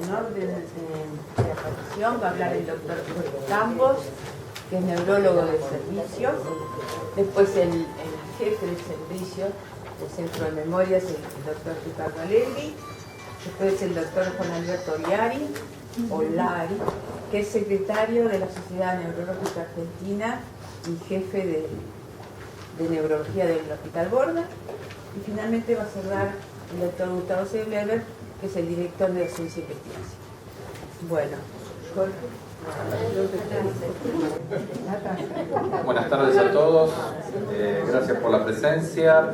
honor de la aparición. Va a hablar el doctor Campos, que es neurólogo de servicio. Después el jefe del servicio del Centro de Memorias, el doctor Ricardo Allegri. Después el doctor Juan Alberto Olari, que es secretario de la Sociedad Neurológica Argentina y jefe de neurología del Hospital Borda. Y finalmente va a cerrar el doctor Gustavo Seiblever, que es el director de Docencia e Investigación. Bueno, Jorge. Buenas tardes a todos, gracias por la presencia.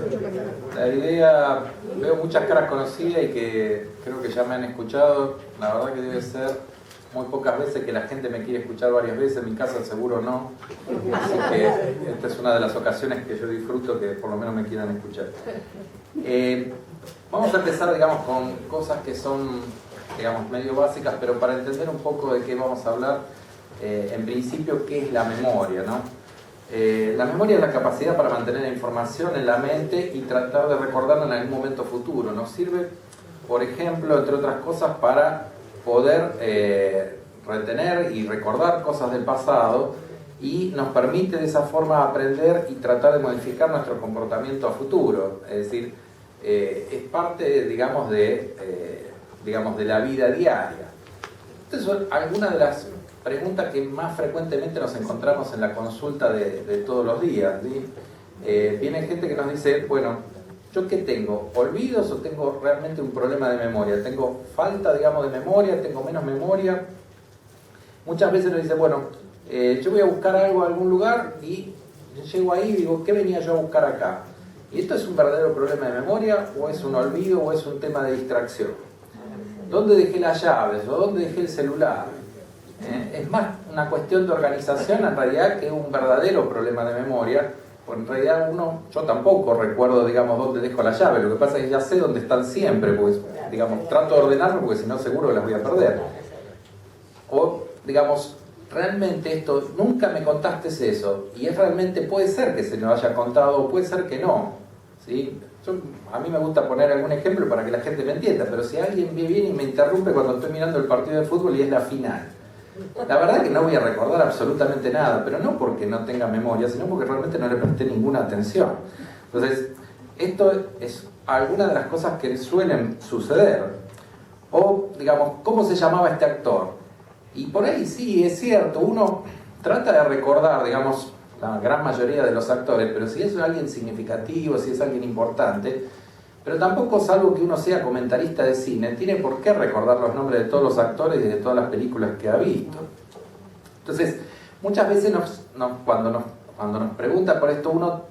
La idea, veo muchas caras conocidas y que creo que ya me han escuchado. La verdad que debe ser muy pocas veces que la gente me quiere escuchar varias veces, en mi casa seguro no. Así que esta es una de las ocasiones que yo disfruto que por lo menos me quieran escuchar. Vamos a empezar, digamos, con cosas que son, digamos, medio básicas, pero para entender un poco de qué vamos a hablar, en principio, ¿qué es la memoria, no? La memoria es la capacidad para mantener la información en la mente y tratar de recordarla en algún momento futuro. Nos sirve, por ejemplo, entre otras cosas, para poder retener y recordar cosas del pasado, y nos permite de esa forma aprender y tratar de modificar nuestro comportamiento a futuro. Es decir, es parte, digamos, de la vida diaria. Estas son algunas de las preguntas que más frecuentemente nos encontramos en la consulta de todos los días, ¿sí? Viene gente que nos dice, bueno, ¿yo qué tengo? ¿Olvidos o tengo realmente un problema de memoria? ¿Tengo falta, digamos, de memoria? ¿Tengo menos memoria? Muchas veces nos dice, bueno, yo voy a buscar algo a algún lugar y llego ahí y digo, ¿qué venía yo a buscar acá? ¿Y esto es un verdadero problema de memoria o es un olvido o es un tema de distracción? ¿Dónde dejé las llaves o dónde dejé el celular? Es más una cuestión de organización en realidad que un verdadero problema de memoria, porque en realidad yo tampoco recuerdo, digamos, dónde dejo las llaves. Lo que pasa es que ya sé dónde están siempre, pues, digamos, trato de ordenarlo porque si no seguro las voy a perder. O, digamos, realmente esto, nunca me contaste eso, y es realmente, puede ser que se me haya contado o puede ser que no, ¿sí? A mí me gusta poner algún ejemplo para que la gente me entienda, pero si alguien viene y me interrumpe cuando estoy mirando el partido de fútbol y es la final, la verdad que no voy a recordar absolutamente nada, pero no porque no tenga memoria, sino porque realmente no le presté ninguna atención. Entonces, esto es alguna de las cosas que suelen suceder. O, digamos, ¿cómo se llamaba este actor? Y por ahí sí, es cierto, uno trata de recordar, digamos, la gran mayoría de los actores, pero si es alguien significativo, si es alguien importante, pero tampoco, salvo que uno sea comentarista de cine, tiene por qué recordar los nombres de todos los actores y de todas las películas que ha visto. Entonces, muchas veces cuando nos pregunta por esto, uno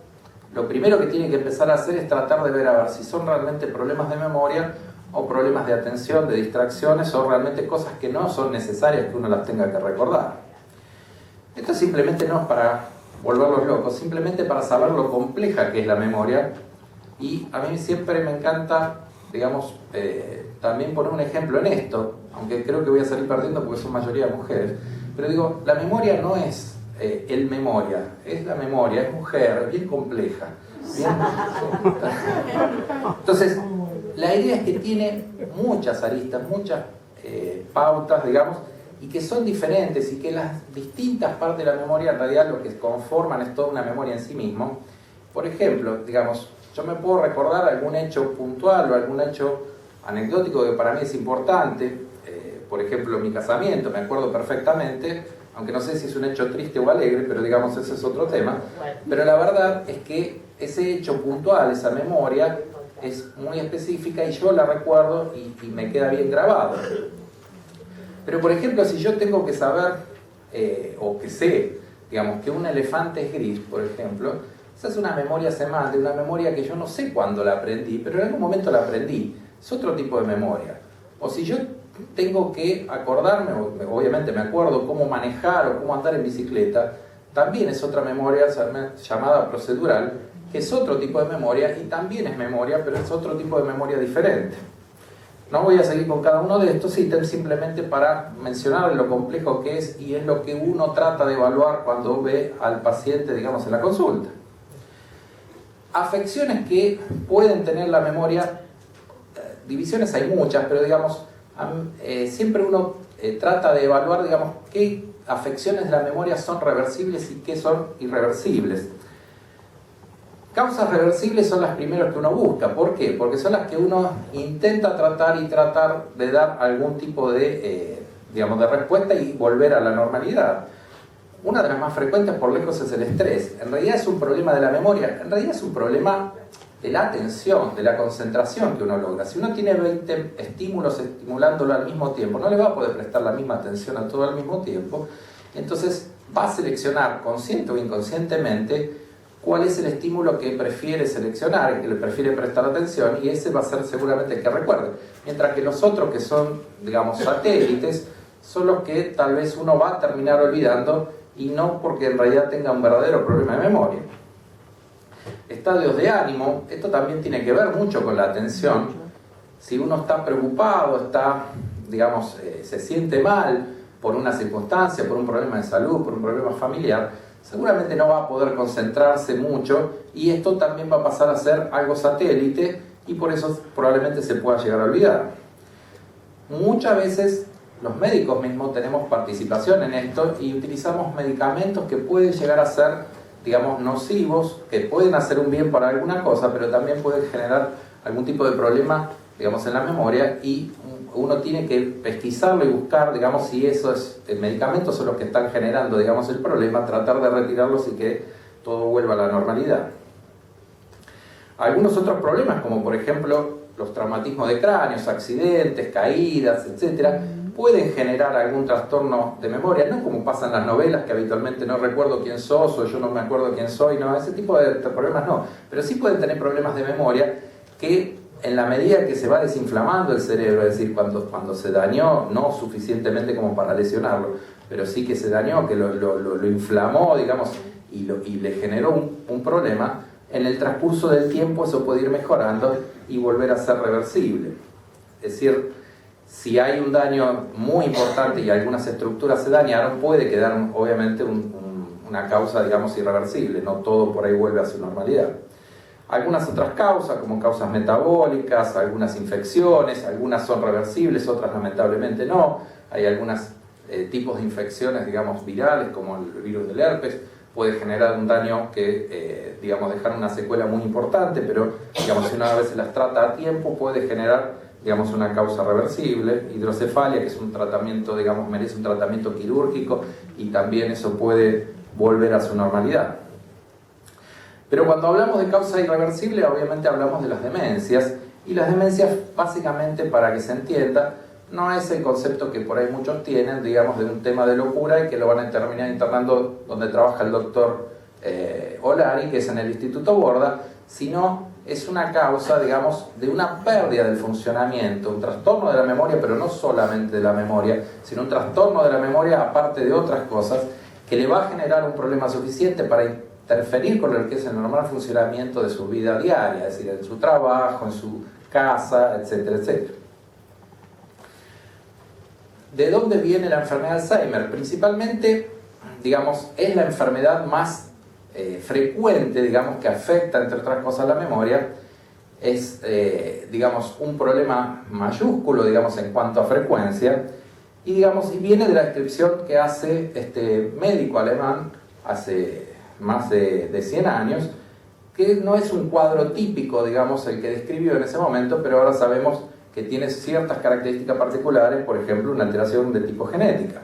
lo primero que tiene que empezar a hacer es tratar de ver a ver si son realmente problemas de memoria o problemas de atención, de distracciones, o realmente cosas que no son necesarias que uno las tenga que recordar. Esto simplemente no es para volverlos locos, simplemente para saber lo compleja que es la memoria. Y a mí siempre me encanta, digamos, también poner un ejemplo en esto, aunque creo que voy a salir perdiendo porque son mayoría mujeres, pero digo, la memoria no es el memoria, es la memoria, es mujer, es bien compleja. ¿Bien? Entonces, la idea es que tiene muchas aristas, muchas pautas, digamos, y que son diferentes y que las distintas partes de la memoria en realidad lo que conforman es toda una memoria en sí mismo. Por ejemplo, digamos, yo me puedo recordar algún hecho puntual o algún hecho anecdótico que para mí es importante. Por ejemplo, mi casamiento, me acuerdo perfectamente, aunque no sé si es un hecho triste o alegre, pero digamos ese es otro tema. Pero la verdad es que ese hecho puntual, esa memoria, es muy específica y yo la recuerdo y me queda bien grabado. Pero por ejemplo, si yo tengo que saber, o que sé, digamos, que un elefante es gris, por ejemplo, esa es una memoria semántica, una memoria que yo no sé cuándo la aprendí, pero en algún momento la aprendí. Es otro tipo de memoria. O si yo tengo que acordarme, obviamente me acuerdo cómo manejar o cómo andar en bicicleta, también es otra memoria llamada procedural, que es otro tipo de memoria y también es memoria, pero es otro tipo de memoria diferente. No voy a seguir con cada uno de estos ítems simplemente para mencionar lo complejo que es y es lo que uno trata de evaluar cuando ve al paciente, digamos, en la consulta. Afecciones que pueden tener la memoria, divisiones hay muchas, pero digamos, siempre uno trata de evaluar, digamos, qué afecciones de la memoria son reversibles y qué son irreversibles. Causas reversibles son las primeras que uno busca. ¿Por qué? Porque son las que uno intenta tratar de dar algún tipo de, digamos, de respuesta y volver a la normalidad. Una de las más frecuentes por lejos es el estrés. En realidad es un problema de la memoria, en realidad es un problema de la atención, de la concentración que uno logra. Si uno tiene 20 estímulos estimulándolo al mismo tiempo, no le va a poder prestar la misma atención a todo al mismo tiempo. Entonces va a seleccionar, consciente o inconscientemente, cuál es el estímulo que prefiere seleccionar, que le prefiere prestar atención, y ese va a ser seguramente el que recuerde. Mientras que los otros, que son, digamos, satélites, son los que tal vez uno va a terminar olvidando, y no porque en realidad tenga un verdadero problema de memoria. Estadios de ánimo, esto también tiene que ver mucho con la atención. Si uno está preocupado, está, digamos, se siente mal por una circunstancia, por un problema de salud, por un problema familiar, seguramente no va a poder concentrarse mucho, y esto también va a pasar a ser algo satélite, y por eso probablemente se pueda llegar a olvidar. Muchas veces los médicos mismos tenemos participación en esto y utilizamos medicamentos que pueden llegar a ser, digamos, nocivos, que pueden hacer un bien para alguna cosa, pero también pueden generar algún tipo de problema, digamos, en la memoria, y uno tiene que pesquisarlo y buscar, digamos, si esos medicamentos son los que están generando, digamos, el problema, tratar de retirarlos y que todo vuelva a la normalidad. Algunos otros problemas, como por ejemplo los traumatismos de cráneos, accidentes, caídas, etcétera, pueden generar algún trastorno de memoria, no como pasa en las novelas, que habitualmente no recuerdo quién sos, o yo no me acuerdo quién soy, no, ese tipo de problemas no, pero sí pueden tener problemas de memoria que, en la medida que se va desinflamando el cerebro, es decir, cuando se dañó, no suficientemente como para lesionarlo, pero sí que se dañó, que lo inflamó, digamos, y le generó un problema, en el transcurso del tiempo eso puede ir mejorando y volver a ser reversible. Es decir, si hay un daño muy importante y algunas estructuras se dañaron, puede quedar obviamente una causa, digamos, irreversible, no todo por ahí vuelve a su normalidad. Algunas otras causas, como causas metabólicas, algunas infecciones, algunas son reversibles, otras lamentablemente no. Hay algunos tipos de infecciones, digamos, virales, como el virus del herpes, puede generar un daño que, digamos, dejar una secuela muy importante, pero, digamos, si una vez las trata a tiempo, puede generar, digamos, una causa reversible. Hidrocefalia, que es un tratamiento, digamos, merece un tratamiento quirúrgico, y también eso puede volver a su normalidad. Pero cuando hablamos de causa irreversible, obviamente hablamos de las demencias, y las demencias, básicamente, para que se entienda, no es el concepto que por ahí muchos tienen, digamos, de un tema de locura y que lo van a terminar internando donde trabaja el doctor Olari, que es en el Instituto Borda, sino es una causa, digamos, de una pérdida del funcionamiento, un trastorno de la memoria, pero no solamente de la memoria, sino un trastorno de la memoria aparte de otras cosas, que le va a generar un problema suficiente para interferir con lo que es el normal funcionamiento de su vida diaria, es decir, en su trabajo, en su casa, etcétera, etcétera. ¿De dónde viene la enfermedad de Alzheimer? Principalmente, digamos, es la enfermedad más frecuente, digamos, que afecta, entre otras cosas, la memoria. Es, digamos, un problema mayúsculo, digamos, en cuanto a frecuencia, y, digamos, y viene de la descripción que hace este médico alemán hace más de 100 años, que no es un cuadro típico, digamos, el que describió en ese momento, pero ahora sabemos que tiene ciertas características particulares, por ejemplo, una alteración de tipo genética.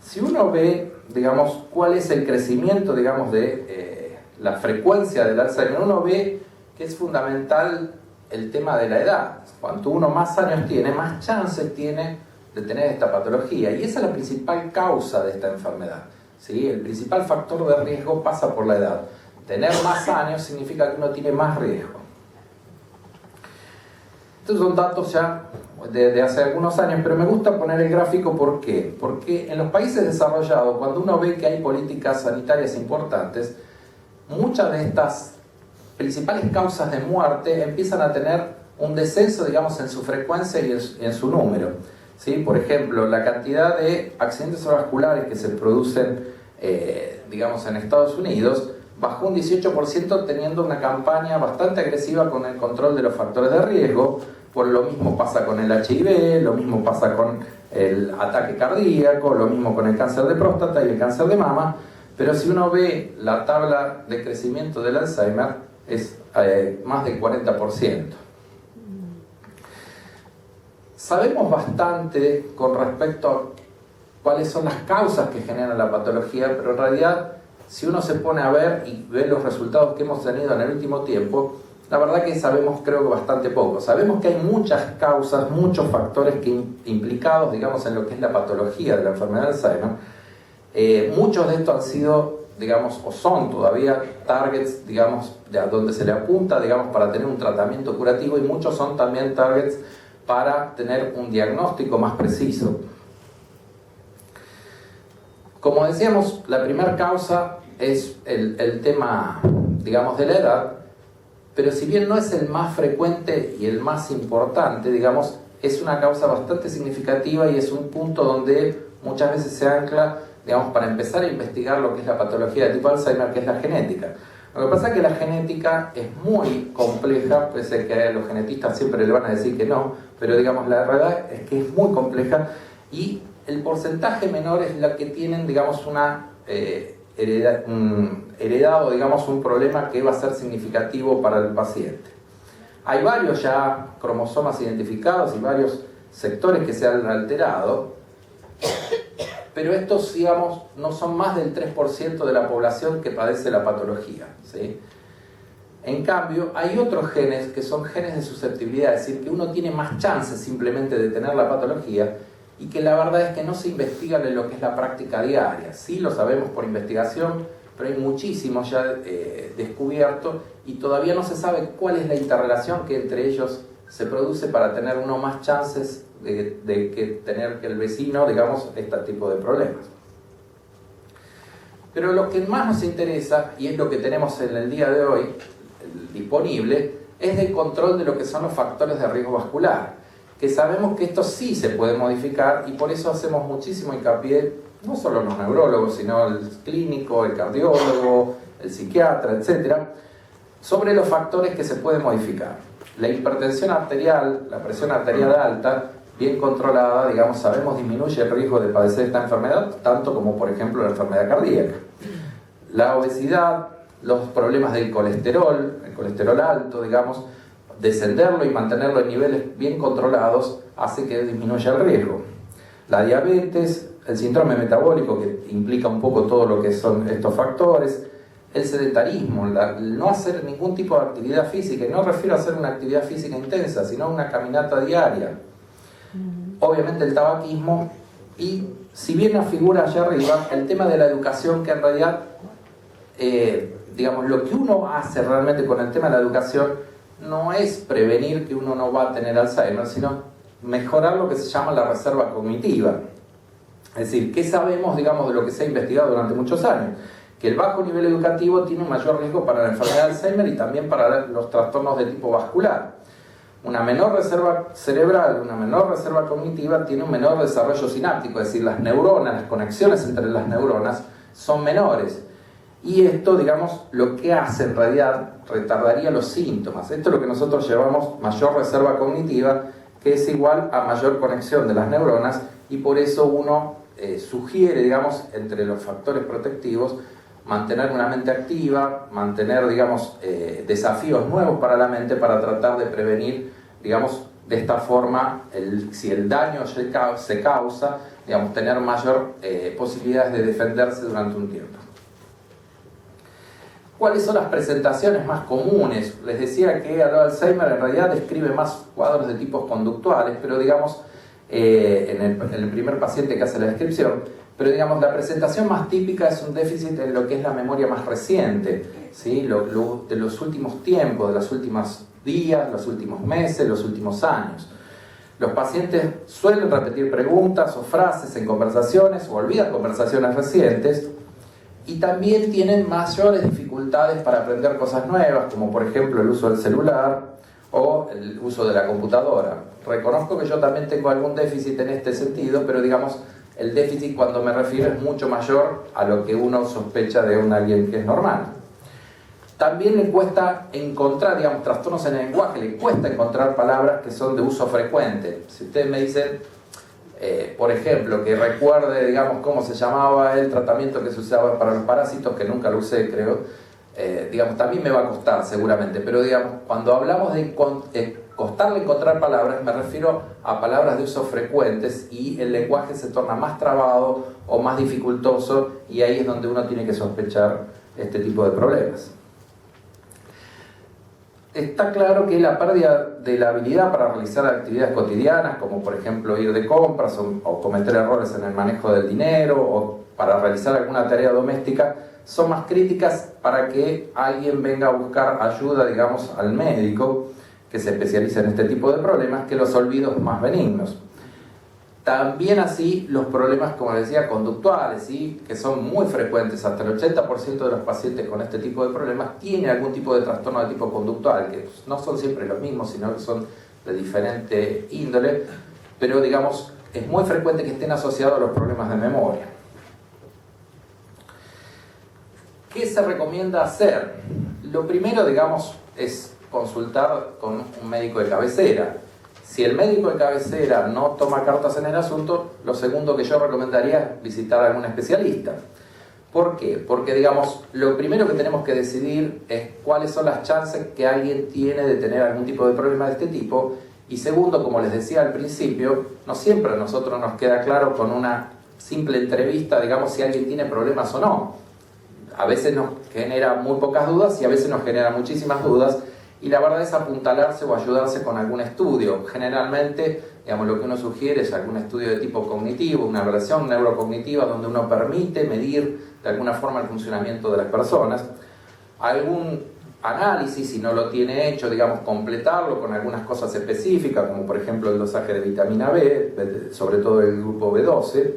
Si uno ve, digamos, cuál es el crecimiento, digamos, de la frecuencia del Alzheimer, uno ve que es fundamental el tema de la edad. Cuanto uno más años tiene, más chances tiene de tener esta patología, y esa es la principal causa de esta enfermedad, ¿sí? El principal factor de riesgo pasa por la edad. Tener más años significa que uno tiene más riesgo. Estos son datos ya de hace algunos años, pero me gusta poner el gráfico. ¿Por qué? Porque en los países desarrollados, cuando uno ve que hay políticas sanitarias importantes, muchas de estas principales causas de muerte empiezan a tener un descenso, digamos, en su frecuencia y en su número, ¿sí? Por ejemplo, la cantidad de accidentes cerebrovasculares que se producen, digamos, en Estados Unidos, bajó un 18% teniendo una campaña bastante agresiva con el control de los factores de riesgo. por lo mismo pasa con el HIV, lo mismo pasa con el ataque cardíaco, lo mismo con el cáncer de próstata y el cáncer de mama, pero si uno ve la tabla de crecimiento del Alzheimer es más del 40%. Sabemos bastante con respecto a cuáles son las causas que generan la patología, pero en realidad si uno se pone a ver y ve los resultados que hemos tenido en el último tiempo, la verdad que sabemos creo que bastante poco. Sabemos que hay muchas causas, muchos factores implicados, digamos, en lo que es la patología de la enfermedad de Alzheimer. Muchos de estos han sido, digamos, o son todavía targets, digamos, a donde se le apunta, digamos, para tener un tratamiento curativo, y muchos son también targets para tener un diagnóstico más preciso. Como decíamos, la primera causa es el tema, digamos, de la edad, pero si bien no es el más frecuente y el más importante, digamos, es una causa bastante significativa y es un punto donde muchas veces se ancla, digamos, para empezar a investigar lo que es la patología de tipo Alzheimer, que es la genética. Lo que pasa es que la genética es muy compleja, pese a que a los genetistas siempre le van a decir que no, pero digamos, la verdad es que es muy compleja y el porcentaje menor es la que tienen, digamos, heredado, digamos, un problema que va a ser significativo para el paciente. Hay varios ya cromosomas identificados y varios sectores que se han alterado, pero estos, digamos, no son más del 3% de la población que padece la patología, ¿sí? En cambio, hay otros genes que son genes de susceptibilidad, es decir, que uno tiene más chances simplemente de tener la patología y que la verdad es que no se investigan en lo que es la práctica diaria. Sí lo sabemos por investigación, pero hay muchísimos ya descubiertos y todavía no se sabe cuál es la interrelación que entre ellos se produce para tener uno más chances de que tener que el vecino, digamos, este tipo de problemas. Pero lo que más nos interesa, y es lo que tenemos en el día de hoy disponible, es el control de lo que son los factores de riesgo vascular, que sabemos que esto sí se puede modificar y por eso hacemos muchísimo hincapié, no solo los neurólogos, sino el clínico, el cardiólogo, el psiquiatra, etcétera, sobre los factores que se pueden modificar. La hipertensión arterial, la presión arterial alta, bien controlada, digamos, sabemos disminuye el riesgo de padecer esta enfermedad, tanto como por ejemplo la enfermedad cardíaca. La obesidad, los problemas del colesterol, el colesterol alto, digamos, descenderlo y mantenerlo en niveles bien controlados hace que disminuya el riesgo. La diabetes, el síndrome metabólico, que implica un poco todo lo que son estos factores, el sedentarismo, no hacer ningún tipo de actividad física, y no refiero a hacer una actividad física intensa, sino una caminata diaria. Obviamente el tabaquismo, y si bien la figura allá arriba, el tema de la educación, que en realidad, digamos, lo que uno hace realmente con el tema de la educación no es prevenir que uno no va a tener Alzheimer, sino mejorar lo que se llama la reserva cognitiva. Es decir, ¿qué sabemos, digamos, de lo que se ha investigado durante muchos años? Que el bajo nivel educativo tiene un mayor riesgo para la enfermedad de Alzheimer y también para los trastornos de tipo vascular. Una menor reserva cerebral, una menor reserva cognitiva tiene un menor desarrollo sináptico, es decir, las neuronas, las conexiones entre las neuronas son menores. Y esto, digamos, lo que hace en realidad retardaría los síntomas. Esto es lo que nosotros llevamos mayor reserva cognitiva, que es igual a mayor conexión de las neuronas, y por eso uno sugiere, digamos, entre los factores protectivos, mantener una mente activa, mantener, digamos, desafíos nuevos para la mente para tratar de prevenir, digamos, de esta forma, si el daño se causa, digamos, tener mayor posibilidades de defenderse durante un tiempo. ¿Cuáles son las presentaciones más comunes? Les decía que el Alzheimer en realidad describe más cuadros de tipos conductuales, pero digamos, en el primer paciente que hace la descripción, pero digamos, la presentación más típica es un déficit en lo que es la memoria más reciente, ¿sí? De los últimos tiempos, de los últimos días, los últimos meses, los últimos años. Los pacientes suelen repetir preguntas o frases en conversaciones o olvidan conversaciones recientes, y también tienen mayores dificultades para aprender cosas nuevas, como por ejemplo el uso del celular o el uso de la computadora. Reconozco que yo también tengo algún déficit en este sentido, pero digamos, el déficit cuando me refiero es mucho mayor a lo que uno sospecha de alguien que es normal. también le cuesta encontrar, digamos, trastornos en el lenguaje, le cuesta encontrar palabras que son de uso frecuente. Si ustedes me dicen, por ejemplo, que recuerde, digamos, cómo se llamaba el tratamiento que se usaba para los parásitos, que nunca lo usé, creo, digamos, también me va a costar seguramente, pero digamos, cuando hablamos de costarle encontrar palabras, me refiero a palabras de uso frecuentes y el lenguaje se torna más trabado o más dificultoso, y ahí es donde uno tiene que sospechar este tipo de problemas. Está claro que la pérdida de la habilidad para realizar actividades cotidianas, como por ejemplo ir de compras o cometer errores en el manejo del dinero o para realizar alguna tarea doméstica, son más críticas para que alguien venga a buscar ayuda, digamos, al médico que se especializa en este tipo de problemas, que los olvidos más benignos. También así los problemas, como les decía, conductuales, ¿sí?, que son muy frecuentes. Hasta el 80% de los pacientes con este tipo de problemas tienen algún tipo de trastorno de tipo conductual, que no son siempre los mismos, sino que son de diferente índole, pero digamos, es muy frecuente que estén asociados a los problemas de memoria. ¿Qué se recomienda hacer? Lo primero, digamos, es consultar con un médico de cabecera. Si el médico de cabecera no toma cartas en el asunto, lo segundo que yo recomendaría es visitar a algún especialista. ¿Por qué? Porque, digamos, lo primero que tenemos que decidir es cuáles son las chances que alguien tiene de tener algún tipo de problema de este tipo. Y segundo, como les decía al principio, no siempre a nosotros nos queda claro con una simple entrevista, digamos, si alguien tiene problemas o no. A veces nos genera muy pocas dudas y a veces nos genera muchísimas dudas. Y la verdad es apuntalarse o ayudarse con algún estudio. Generalmente, digamos, lo que uno sugiere es algún estudio de tipo cognitivo, una evaluación neurocognitiva donde uno permite medir de alguna forma el funcionamiento de las personas. Algún análisis, si no lo tiene hecho, digamos, completarlo con algunas cosas específicas, como por ejemplo el dosaje de vitamina B, sobre todo el grupo B12.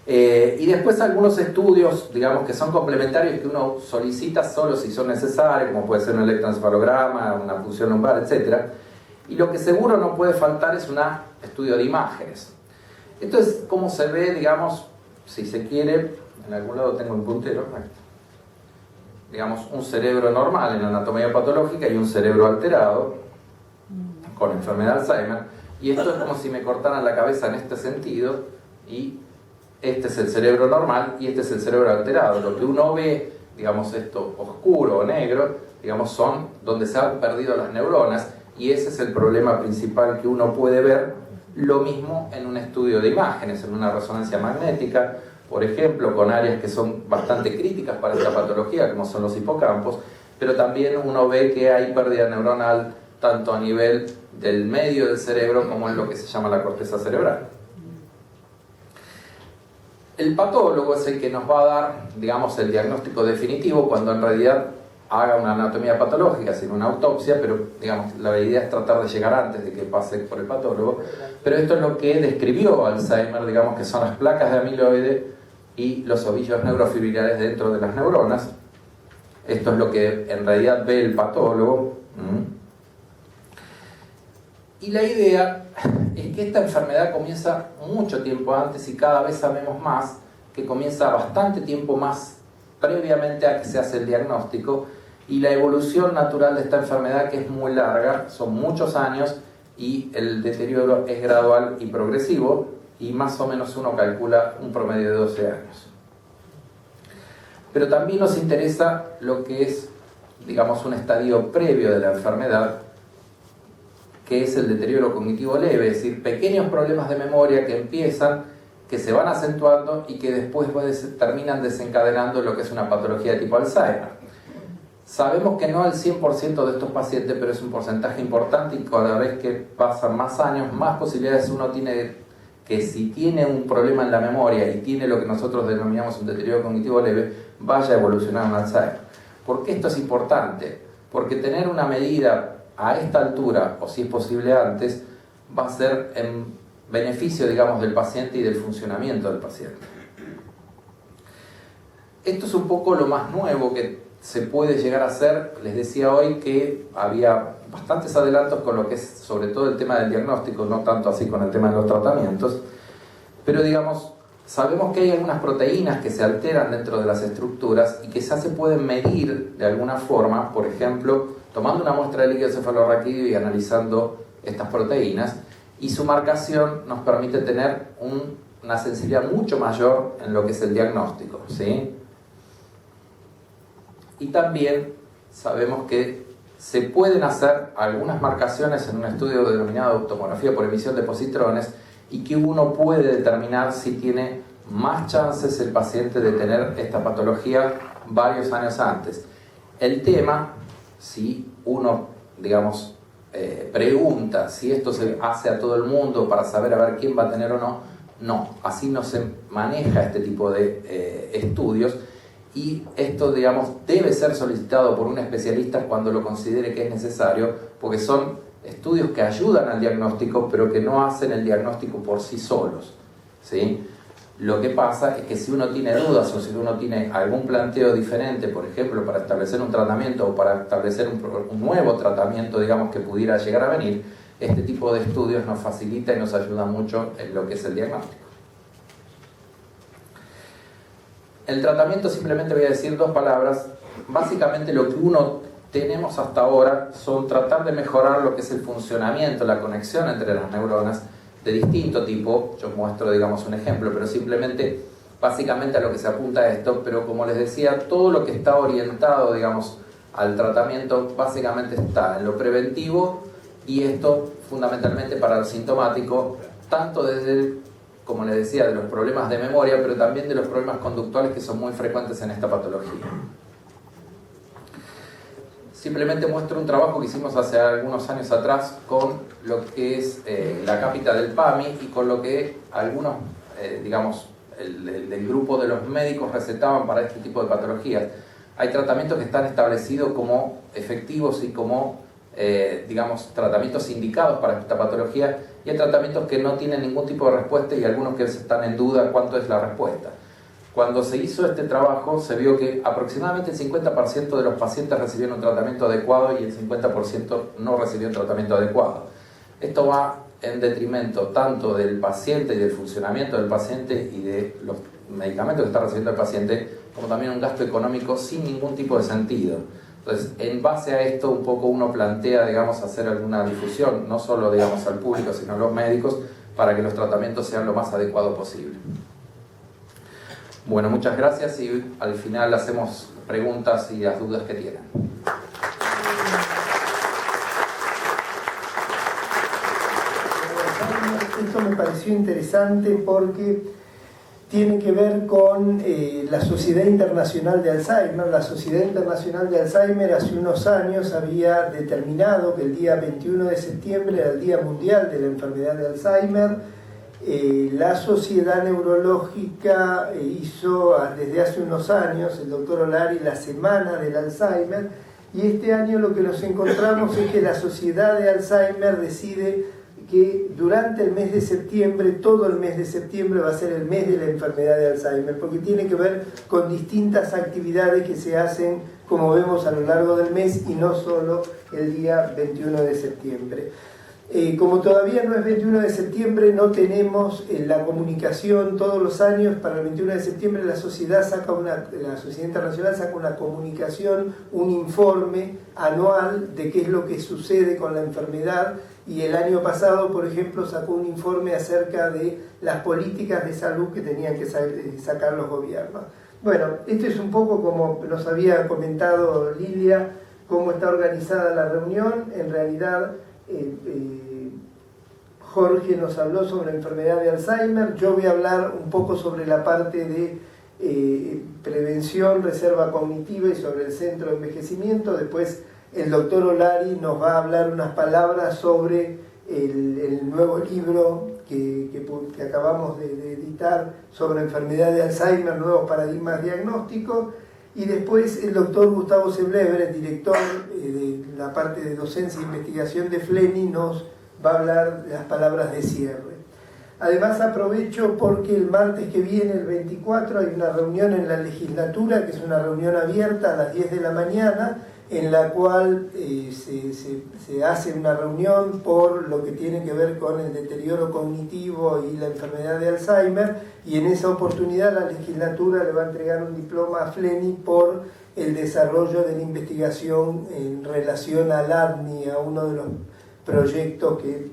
Y después algunos estudios, digamos, que son complementarios que uno solicita solo si son necesarios, como puede ser un electroencefalograma, una punción lumbar, etc. Y lo que seguro no puede faltar es un estudio de imágenes. Entonces, ¿cómo se ve, digamos, si se quiere, en algún lado tengo un puntero, digamos, un cerebro normal en anatomía patológica y un cerebro alterado con enfermedad de Alzheimer? Y esto es como si me cortaran la cabeza en este sentido y este es el cerebro normal y este es el cerebro alterado. Lo que uno ve, digamos, esto oscuro o negro, digamos, son donde se han perdido las neuronas, y ese es el problema principal que uno puede ver. Lo mismo en un estudio de imágenes, en una resonancia magnética, por ejemplo, con áreas que son bastante críticas para esta patología, como son los hipocampos, pero también uno ve que hay pérdida neuronal tanto a nivel del medio del cerebro como en lo que se llama la corteza cerebral. El patólogo es el que nos va a dar, digamos, el diagnóstico definitivo cuando en realidad haga una anatomía patológica, sin una autopsia, pero digamos, la idea es tratar de llegar antes de que pase por el patólogo. Pero esto es lo que describió Alzheimer, digamos, que son las placas de amiloide y los ovillos neurofibrilares dentro de las neuronas. Esto es lo que en realidad ve el patólogo. Y la idea es que esta enfermedad comienza mucho tiempo antes y cada vez sabemos más que comienza bastante tiempo más previamente a que se hace el diagnóstico, y la evolución natural de esta enfermedad, que es muy larga, son muchos años y el deterioro es gradual y progresivo, y más o menos uno calcula un promedio de 12 años. Pero también nos interesa lo que es, digamos, un estadio previo de la enfermedad, que es el deterioro cognitivo leve, es decir, pequeños problemas de memoria que empiezan, que se van acentuando y que después terminan desencadenando lo que es una patología de tipo Alzheimer. Sabemos que no el 100% de estos pacientes, pero es un porcentaje importante, y cada vez que pasan más años, más posibilidades uno tiene que, si tiene un problema en la memoria y tiene lo que nosotros denominamos un deterioro cognitivo leve, vaya a evolucionar en Alzheimer. ¿Por qué esto es importante? Porque tener una medida a esta altura, o si es posible antes, va a ser en beneficio, digamos, del paciente y del funcionamiento del paciente. Esto es un poco lo más nuevo que se puede llegar a hacer. Les decía hoy que había bastantes adelantos con lo que es sobre todo el tema del diagnóstico, no tanto así con el tema de los tratamientos, pero digamos, sabemos que hay algunas proteínas que se alteran dentro de las estructuras y que ya se pueden medir de alguna forma, por ejemplo, tomando una muestra de líquido cefalorraquídeo y analizando estas proteínas, y su marcación nos permite tener una sensibilidad mucho mayor en lo que es el diagnóstico, ¿sí? Y también sabemos que se pueden hacer algunas marcaciones en un estudio denominado tomografía por emisión de positrones y que uno puede determinar si tiene más chances el paciente de tener esta patología varios años antes. El tema, si uno, digamos, pregunta si esto se hace a todo el mundo para saber a ver quién va a tener o no, no, así no se maneja este tipo de estudios, y esto, digamos, debe ser solicitado por un especialista cuando lo considere que es necesario, porque son estudios que ayudan al diagnóstico, pero que no hacen el diagnóstico por sí solos, ¿sí? Lo que pasa es que si uno tiene dudas o si uno tiene algún planteo diferente, por ejemplo, para establecer un tratamiento o para establecer un nuevo tratamiento, digamos, que pudiera llegar a venir, este tipo de estudios nos facilita y nos ayuda mucho en lo que es el diagnóstico. El tratamiento, simplemente voy a decir 2 palabras. Básicamente lo que uno tenemos hasta ahora son tratar de mejorar lo que es el funcionamiento, la conexión entre las neuronas de distinto tipo. Yo muestro, digamos, un ejemplo, pero simplemente, básicamente a lo que se apunta a esto, pero como les decía, todo lo que está orientado, digamos, al tratamiento, básicamente está en lo preventivo, y esto fundamentalmente para lo sintomático, tanto desde, como les decía, de los problemas de memoria, pero también de los problemas conductuales que son muy frecuentes en esta patología. Simplemente muestro un trabajo que hicimos hace algunos años atrás con lo que es la cápita del PAMI y con lo que algunos, digamos, el grupo de los médicos recetaban para este tipo de patologías. Hay tratamientos que están establecidos como efectivos y como, digamos, tratamientos indicados para esta patología, y hay tratamientos que no tienen ningún tipo de respuesta y algunos que están en duda cuánto es la respuesta. Cuando se hizo este trabajo se vio que aproximadamente el 50% de los pacientes recibieron un tratamiento adecuado y el 50% no recibió un tratamiento adecuado. Esto va en detrimento tanto del paciente y del funcionamiento del paciente y de los medicamentos que está recibiendo el paciente, como también un gasto económico sin ningún tipo de sentido. Entonces, en base a esto, un poco uno plantea, digamos, hacer alguna difusión, no solo, digamos, al público, sino a los médicos, para que los tratamientos sean lo más adecuados posible. Bueno, muchas gracias y al final hacemos preguntas y las dudas que tienen. Esto me pareció interesante porque tiene que ver con la Sociedad Internacional de Alzheimer. La Sociedad Internacional de Alzheimer hace unos años había determinado que el día 21 de septiembre era el Día Mundial de la Enfermedad de Alzheimer. La Sociedad Neurológica hizo desde hace unos años, el doctor Olari, la Semana del Alzheimer, y este año lo que nos encontramos es que la Sociedad de Alzheimer decide que durante el mes de septiembre, todo el mes de septiembre va a ser el mes de la enfermedad de Alzheimer, porque tiene que ver con distintas actividades que se hacen, como vemos, a lo largo del mes y no solo el día 21 de septiembre. Como todavía no es 21 de septiembre, no tenemos la comunicación todos los años. Para el 21 de septiembre la Sociedad Internacional saca una comunicación, un informe anual de qué es lo que sucede con la enfermedad, y el año pasado, por ejemplo, sacó un informe acerca de las políticas de salud que tenían que sacar los gobiernos. Bueno, esto es un poco como nos había comentado Lilia, cómo está organizada la reunión. En realidad, Jorge nos habló sobre la enfermedad de Alzheimer. Yo voy a hablar un poco sobre la parte de prevención, reserva cognitiva y sobre el centro de envejecimiento. Después el doctor Olari nos va a hablar unas palabras sobre el nuevo libro que acabamos de editar sobre enfermedad de Alzheimer, nuevos paradigmas diagnósticos. Y después el doctor Gustavo Seblever, director de la parte de docencia e investigación de FLENI, nos va a hablar de las palabras de cierre. Además aprovecho porque el martes que viene, el 24, hay una reunión en la legislatura, que es una reunión abierta a las 10 de la mañana, en la cual se hace una reunión por lo que tiene que ver con el deterioro cognitivo y la enfermedad de Alzheimer, y en esa oportunidad la legislatura le va a entregar un diploma a Fleni por el desarrollo de la investigación en relación al ADNI, a uno de los proyectos que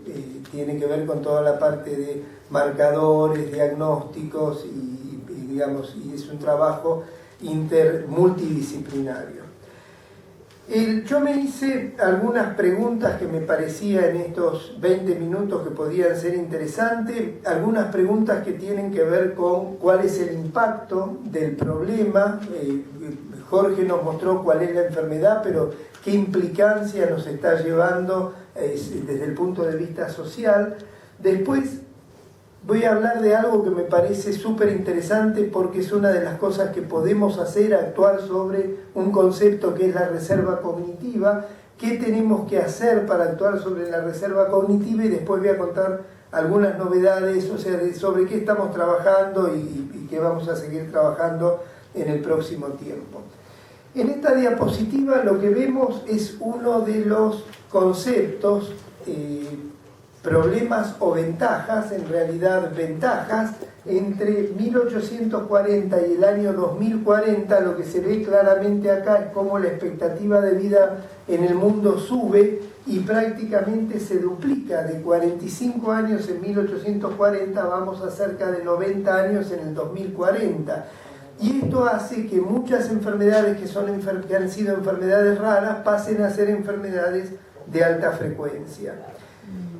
tiene que ver con toda la parte de marcadores, diagnósticos y es un trabajo multidisciplinario. Yo me hice algunas preguntas que me parecía en estos 20 minutos que podían ser interesantes, algunas preguntas que tienen que ver con cuál es el impacto del problema. Jorge nos mostró cuál es la enfermedad, pero qué implicancia nos está llevando desde el punto de vista social. Después voy a hablar de algo que me parece súper interesante porque es una de las cosas que podemos hacer, actuar sobre un concepto que es la reserva cognitiva. ¿Qué tenemos que hacer para actuar sobre la reserva cognitiva? Y después voy a contar algunas novedades, o sea, sobre qué estamos trabajando y qué vamos a seguir trabajando en el próximo tiempo. En esta diapositiva lo que vemos es uno de los conceptos, problemas o ventajas, en realidad ventajas, entre 1840 y el año 2040. Lo que se ve claramente acá es cómo la expectativa de vida en el mundo sube y prácticamente se duplica. De 45 años en 1840 vamos a cerca de 90 años en el 2040. Y esto hace que muchas enfermedades que han sido enfermedades raras pasen a ser enfermedades de alta frecuencia.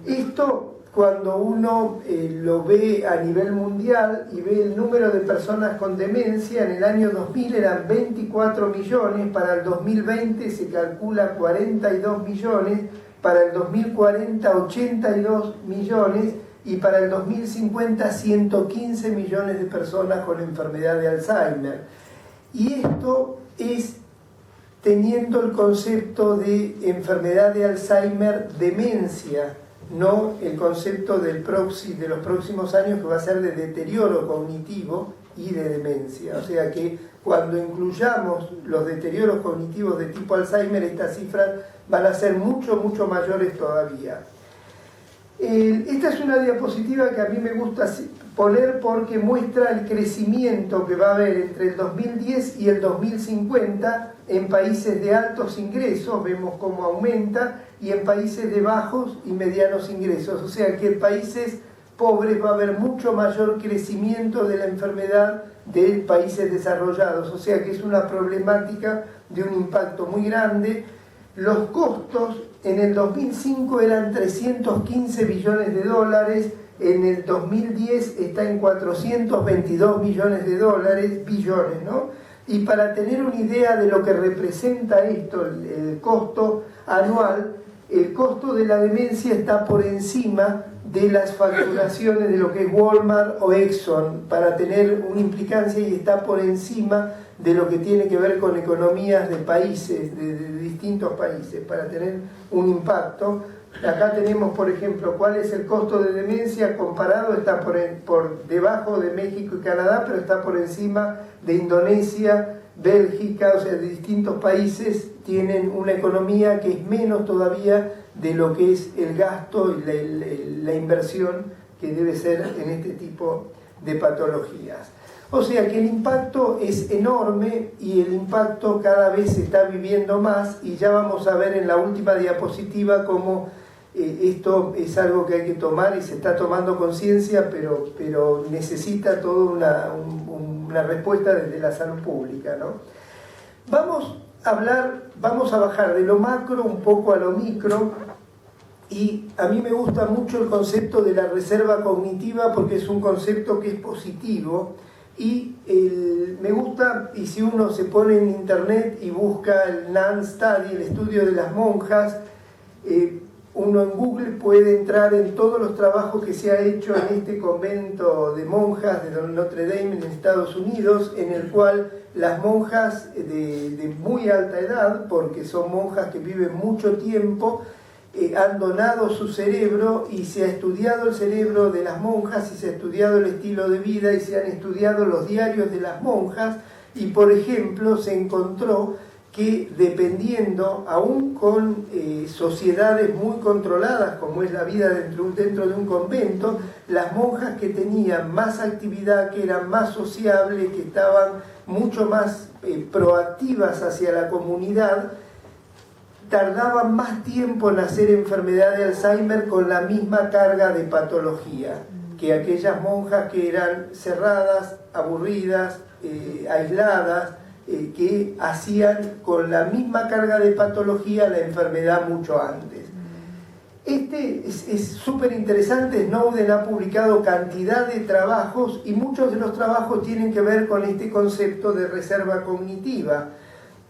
Esto, cuando uno lo ve a nivel mundial y ve el número de personas con demencia, en el año 2000 eran 24 millones, para el 2020 se calcula 42 millones, para el 2040 82 millones y para el 2050 115 millones de personas con enfermedad de Alzheimer. Y esto es teniendo el concepto de enfermedad de Alzheimer, demencia, no el concepto de los próximos años, que va a ser de deterioro cognitivo y de demencia. O sea que cuando incluyamos los deterioros cognitivos de tipo Alzheimer, estas cifras van a ser mucho mayores todavía. Esta es una diapositiva que a mí me gusta poner porque muestra el crecimiento que va a haber entre el 2010 y el 2050 en países de altos ingresos, vemos cómo aumenta, y en países de bajos y medianos ingresos. O sea que en países pobres va a haber mucho mayor crecimiento de la enfermedad de países desarrollados. O sea que es una problemática de un impacto muy grande. Los costos en el 2005 eran 315 billones de dólares, en el 2010 está en 422 millones de dólares, billones, ¿no? Y para tener una idea de lo que representa esto, el costo anual, el costo de la demencia está por encima de las facturaciones de lo que es Walmart o Exxon, para tener una implicancia, y está por encima de lo que tiene que ver con economías de países, de distintos países, para tener un impacto. Acá tenemos, por ejemplo, cuál es el costo de demencia comparado, está por debajo de México y Canadá, pero está por encima de Indonesia, Bélgica, o sea, de distintos países tienen una economía que es menos todavía de lo que es el gasto y la inversión que debe ser en este tipo de patologías. O sea que el impacto es enorme y el impacto cada vez se está viviendo más, y ya vamos a ver en la última diapositiva cómo esto es algo que hay que tomar y se está tomando conciencia, pero necesita toda una respuesta desde la salud pública, ¿no? Vamos a bajar de lo macro un poco a lo micro, y a mí me gusta mucho el concepto de la reserva cognitiva porque es un concepto que es positivo. Y me gusta, y si uno se pone en internet y busca el NAN Study, el estudio de las monjas, uno en Google puede entrar en todos los trabajos que se ha hecho en este convento de monjas de Notre Dame en Estados Unidos, en el cual las monjas de muy alta edad, porque son monjas que viven mucho tiempo, han donado su cerebro, y se ha estudiado el cerebro de las monjas, y se ha estudiado el estilo de vida, y se han estudiado los diarios de las monjas, y por ejemplo se encontró que dependiendo, aún con sociedades muy controladas, como es la vida dentro de un convento, las monjas que tenían más actividad, que eran más sociables, que estaban mucho más proactivas hacia la comunidad, tardaban más tiempo en hacer enfermedad de Alzheimer con la misma carga de patología que aquellas monjas que eran cerradas, aburridas, aisladas, que hacían con la misma carga de patología la enfermedad mucho antes. Es súper interesante. Snowden ha publicado cantidad de trabajos y muchos de los trabajos tienen que ver con este concepto de reserva cognitiva.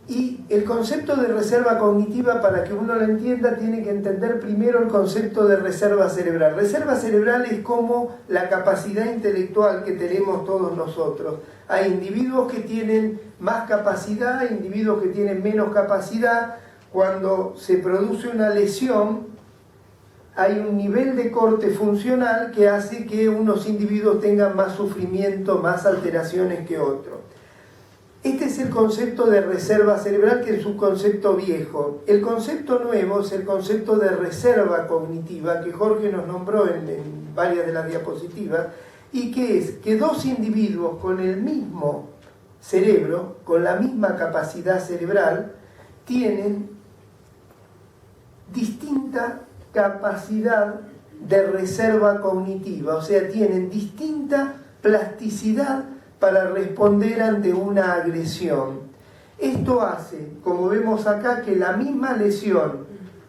Y el concepto de reserva cognitiva, para que uno lo entienda, tiene que entender primero el concepto de reserva cerebral. Reserva cerebral es como la capacidad intelectual que tenemos todos nosotros. Hay individuos que tienen más capacidad, individuos que tienen menos capacidad. Cuando se produce una lesión, hay un nivel de corte funcional que hace que unos individuos tengan más sufrimiento, más alteraciones que otros. Este es el concepto de reserva cerebral, que es un concepto viejo. El concepto nuevo es el concepto de reserva cognitiva, que Jorge nos nombró en varias de las diapositivas, y que es que dos individuos con el mismo cerebro, con la misma capacidad cerebral, tienen distinta capacidad de reserva cognitiva, o sea, tienen distinta plasticidad para responder ante una agresión. Esto hace, como vemos acá, que la misma lesión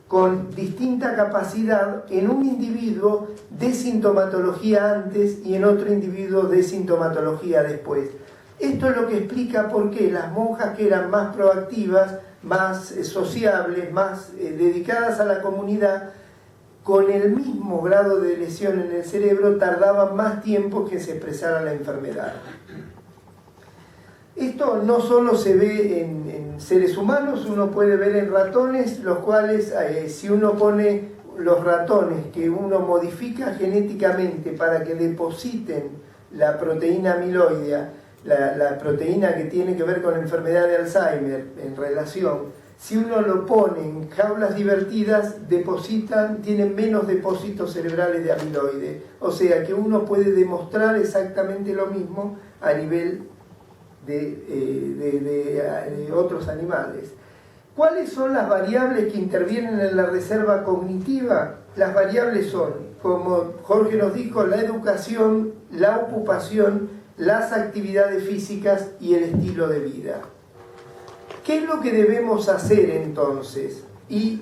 con distinta capacidad en un individuo dé sintomatología antes y en otro individuo dé sintomatología después. Esto es lo que explica por qué las monjas que eran más proactivas, más sociables, más dedicadas a la comunidad, con el mismo grado de lesión en el cerebro, tardaban más tiempo que se expresara la enfermedad. Esto no solo se ve en seres humanos, uno puede ver en ratones, los cuales, si uno pone los ratones que uno modifica genéticamente para que depositen la proteína amiloidea, la proteína que tiene que ver con la enfermedad de Alzheimer en relación, si uno lo pone en jaulas divertidas, tienen menos depósitos cerebrales de amiloide. O sea que uno puede demostrar exactamente lo mismo a nivel de otros animales. ¿Cuáles son las variables que intervienen en la reserva cognitiva? Las variables son, como Jorge nos dijo, la educación, la ocupación, las actividades físicas y el estilo de vida. ¿Qué es lo que debemos hacer entonces? Y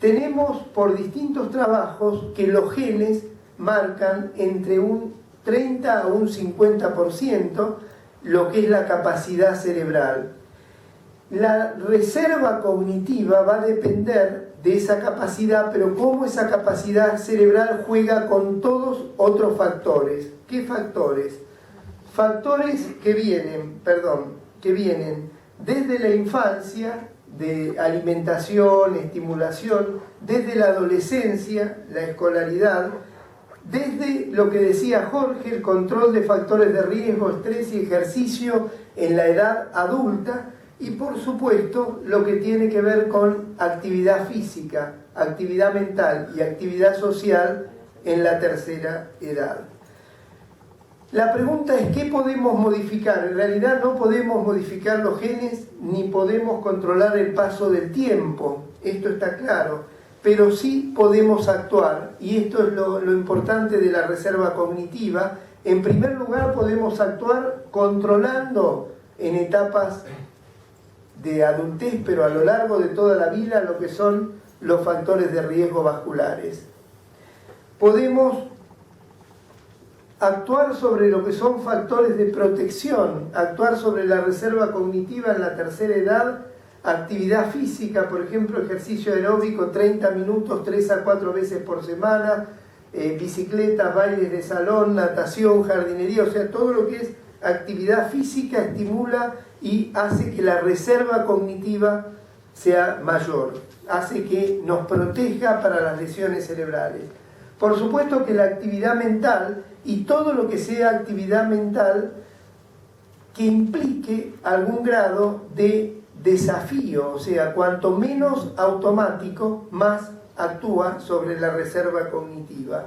tenemos por distintos trabajos que los genes marcan entre un 30 a un 50% lo que es la capacidad cerebral. La reserva cognitiva va a depender de esa capacidad, pero cómo esa capacidad cerebral juega con todos otros factores. ¿Qué factores? Factores que vienen desde la infancia, de alimentación, estimulación, desde la adolescencia, la escolaridad, desde lo que decía Jorge, el control de factores de riesgo, estrés y ejercicio en la edad adulta, y por supuesto lo que tiene que ver con actividad física, actividad mental y actividad social en la tercera edad. La pregunta es, ¿qué podemos modificar? En realidad no podemos modificar los genes ni podemos controlar el paso del tiempo, esto está claro, pero sí podemos actuar, y esto es lo importante de la reserva cognitiva. En primer lugar, podemos actuar controlando en etapas de adultez, pero a lo largo de toda la vida, lo que son los factores de riesgo vasculares. Podemos actuar sobre lo que son factores de protección, actuar sobre la reserva cognitiva en la tercera edad, actividad física, por ejemplo, ejercicio aeróbico 30 minutos, 3 a 4 veces por semana, bicicletas, bailes de salón, natación, jardinería, o sea, todo lo que es actividad física estimula y hace que la reserva cognitiva sea mayor, hace que nos proteja para las lesiones cerebrales. Por supuesto que la actividad mental y todo lo que sea actividad mental que implique algún grado de desafío, o sea, cuanto menos automático, más actúa sobre la reserva cognitiva.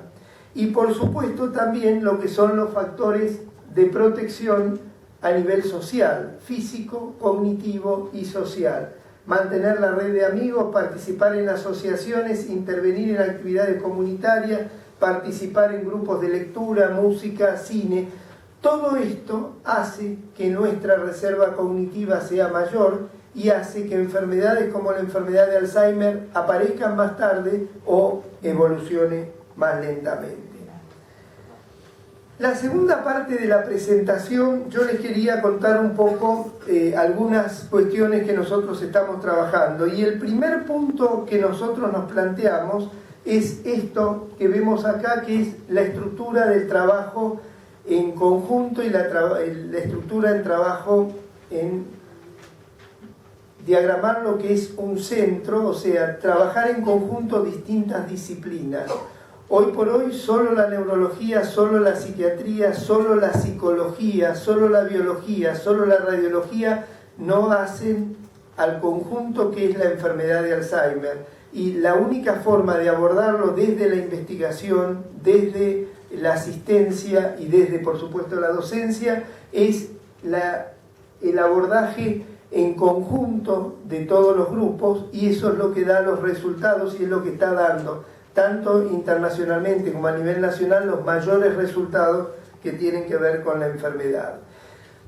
Y por supuesto también lo que son los factores de protección a nivel social, físico, cognitivo y social. Mantener la red de amigos, participar en asociaciones, intervenir en actividades comunitarias, participar en grupos de lectura, música, cine. Todo esto hace que nuestra reserva cognitiva sea mayor y hace que enfermedades como la enfermedad de Alzheimer aparezcan más tarde o evolucione más lentamente. La segunda parte de la presentación, yo les quería contar un poco algunas cuestiones que nosotros estamos trabajando. Y el primer punto que nosotros nos planteamos es esto que vemos acá, que es la estructura del trabajo en conjunto y la estructura del trabajo en diagramar lo que es un centro, o sea, trabajar en conjunto distintas disciplinas. Hoy por hoy solo la neurología, solo la psiquiatría, solo la psicología, solo la biología, solo la radiología no hacen al conjunto que es la enfermedad de Alzheimer. Y la única forma de abordarlo desde la investigación, desde la asistencia y desde, por supuesto, la docencia, es el abordaje en conjunto de todos los grupos, y eso es lo que da los resultados y es lo que está dando, tanto internacionalmente como a nivel nacional, los mayores resultados que tienen que ver con la enfermedad.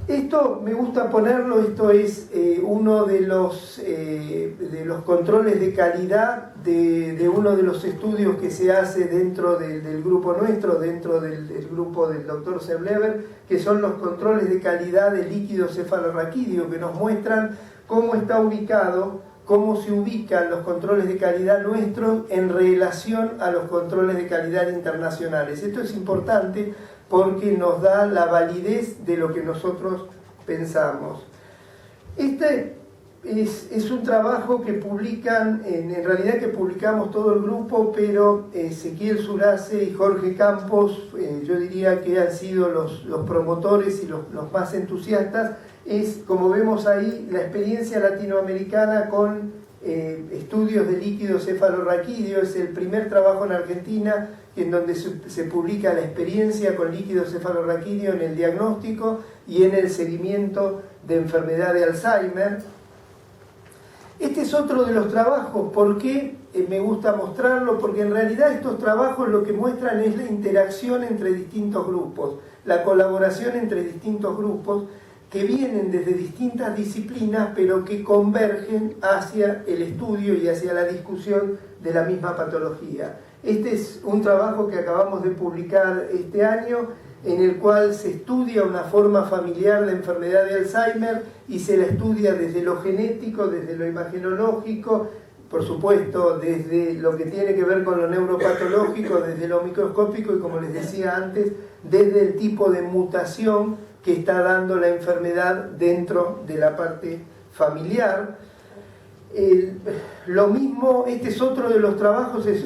Esto me gusta ponerlo, esto es uno de los controles de calidad de uno de los estudios que se hace dentro del grupo nuestro, dentro del grupo del Dr. Seblever, que son los controles de calidad del líquido cefalorraquídeo, que nos muestran cómo está ubicado, cómo se ubican los controles de calidad nuestros en relación a los controles de calidad internacionales. Esto es importante porque nos da la validez de lo que nosotros pensamos. Este es un trabajo que publican, en realidad que publicamos todo el grupo, pero Ezequiel Surace y Jorge Campos, yo diría que han sido los promotores y los más entusiastas. Es, como vemos ahí, la experiencia latinoamericana con estudios de líquido cefalorraquídeo. Es el primer trabajo en Argentina en donde se publica la experiencia con líquido cefalorraquídeo en el diagnóstico y en el seguimiento de enfermedad de Alzheimer. Este es otro de los trabajos. ¿Por qué me gusta mostrarlo? Porque en realidad estos trabajos lo que muestran es la interacción entre distintos grupos, la colaboración entre distintos grupos que vienen desde distintas disciplinas, pero que convergen hacia el estudio y hacia la discusión de la misma patología. Este es un trabajo que acabamos de publicar este año, en el cual se estudia una forma familiar de enfermedad de Alzheimer y se la estudia desde lo genético, desde lo imagenológico, por supuesto desde lo que tiene que ver con lo neuropatológico, desde lo microscópico y, como les decía antes, desde el tipo de mutación que está dando la enfermedad dentro de la parte familiar. Lo mismo, este es otro de los trabajos, es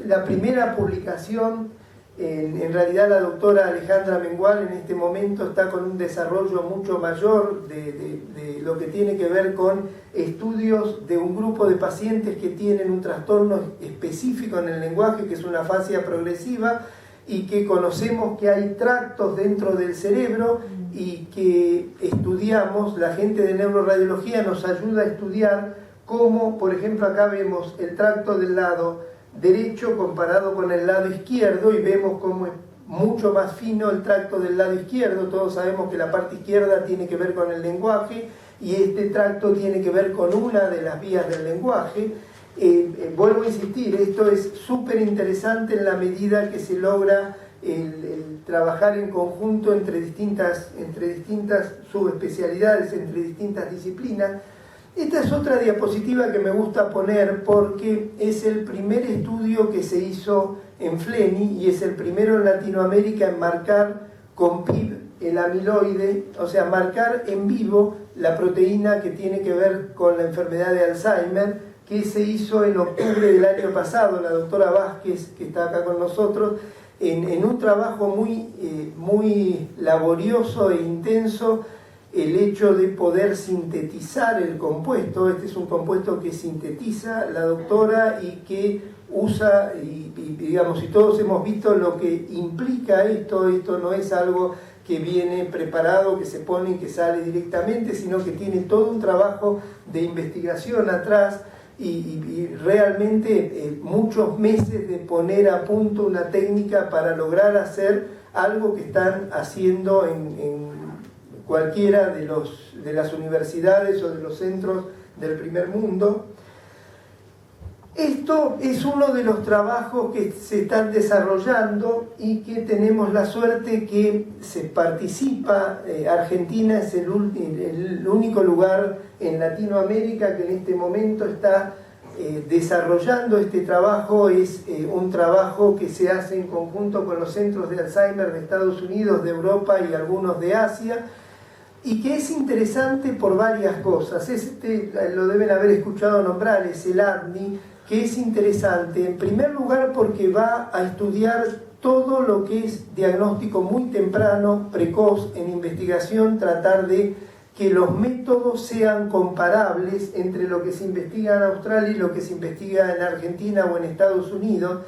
la primera publicación. En realidad la doctora Alejandra Mengual en este momento está con un desarrollo mucho mayor de lo que tiene que ver con estudios de un grupo de pacientes que tienen un trastorno específico en el lenguaje, que es una afasia progresiva, y que conocemos que hay tractos dentro del cerebro y que estudiamos, la gente de neuroradiología nos ayuda a estudiar cómo, por ejemplo, acá vemos el tracto del lado derecho comparado con el lado izquierdo y vemos cómo es mucho más fino el tracto del lado izquierdo. Todos sabemos que la parte izquierda tiene que ver con el lenguaje y este tracto tiene que ver con una de las vías del lenguaje. Vuelvo a insistir, esto es súper interesante en la medida que se logra el trabajar en conjunto entre distintas subespecialidades, entre distintas disciplinas. Esta es otra diapositiva que me gusta poner porque es el primer estudio que se hizo en FLENI y es el primero en Latinoamérica en marcar con PIB el amiloide, o sea, marcar en vivo la proteína que tiene que ver con la enfermedad de Alzheimer, que se hizo en octubre del año pasado. La doctora Vázquez, que está acá con nosotros, en un trabajo muy laborioso e intenso, el hecho de poder sintetizar el compuesto. Este es un compuesto que sintetiza la doctora y que usa, y digamos, y todos hemos visto lo que implica esto no es algo que viene preparado, que se pone y que sale directamente, sino que tiene todo un trabajo de investigación atrás y realmente muchos meses de poner a punto una técnica para lograr hacer algo que están haciendo en cualquiera de las universidades o de los centros del primer mundo. Esto es uno de los trabajos que se están desarrollando y que tenemos la suerte que se participa. Argentina es el único lugar en Latinoamérica que en este momento está desarrollando este trabajo. Es un trabajo que se hace en conjunto con los centros de Alzheimer de Estados Unidos, de Europa y algunos de Asia, y que es interesante por varias cosas. Lo deben haber escuchado nombrar, es el ADNI, que es interesante en primer lugar porque va a estudiar todo lo que es diagnóstico muy temprano, precoz, en investigación, tratar de que los métodos sean comparables entre lo que se investiga en Australia y lo que se investiga en Argentina o en Estados Unidos,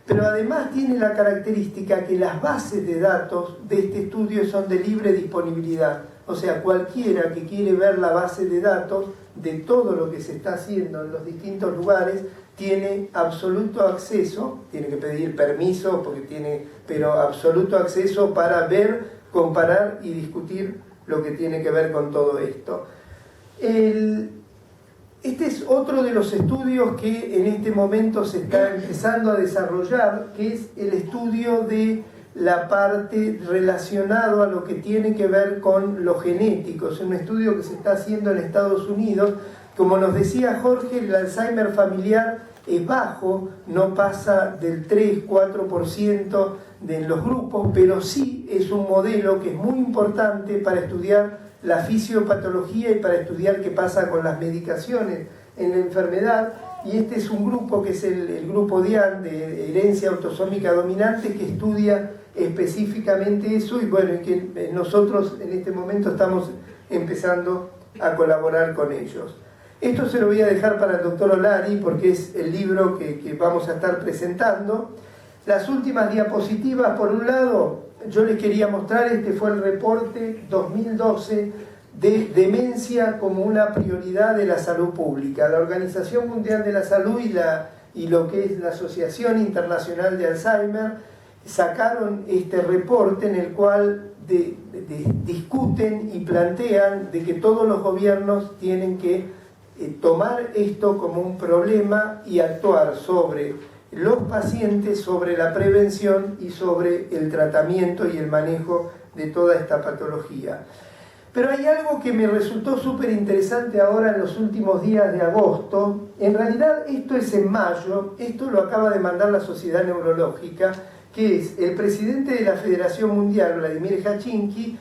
pero además tiene la característica que las bases de datos de este estudio son de libre disponibilidad. O sea, cualquiera que quiere ver la base de datos de todo lo que se está haciendo en los distintos lugares tiene absoluto acceso, tiene que pedir permiso, pero absoluto acceso para ver, comparar y discutir lo que tiene que ver con todo esto. Este es otro de los estudios que en este momento se está empezando a desarrollar, que es el estudio de la parte relacionada a lo que tiene que ver con lo genético. Es un estudio que se está haciendo en Estados Unidos. Como nos decía Jorge, el Alzheimer familiar es bajo, no pasa del 3-4% de los grupos, pero sí es un modelo que es muy importante para estudiar la fisiopatología y para estudiar qué pasa con las medicaciones en la enfermedad. Y este es un grupo que es el grupo DIAN, de herencia autosómica dominante, que estudia específicamente eso, y bueno, que nosotros en este momento estamos empezando a colaborar con ellos. Esto se lo voy a dejar para el doctor Olari porque es el libro que vamos a estar presentando. Las últimas diapositivas, por un lado, yo les quería mostrar, este fue el reporte 2012 de demencia como una prioridad de la salud pública. La Organización Mundial de la Salud y lo que es la Asociación Internacional de Alzheimer sacaron este reporte en el cual discuten y plantean de que todos los gobiernos tienen que tomar esto como un problema y actuar sobre los pacientes, sobre la prevención y sobre el tratamiento y el manejo de toda esta patología. Pero hay algo que me resultó súper interesante ahora en los últimos días de agosto. En realidad esto es en mayo, esto lo acaba de mandar la Sociedad Neurológica, que es el presidente de la Federación Mundial, Vladimir Hachinki,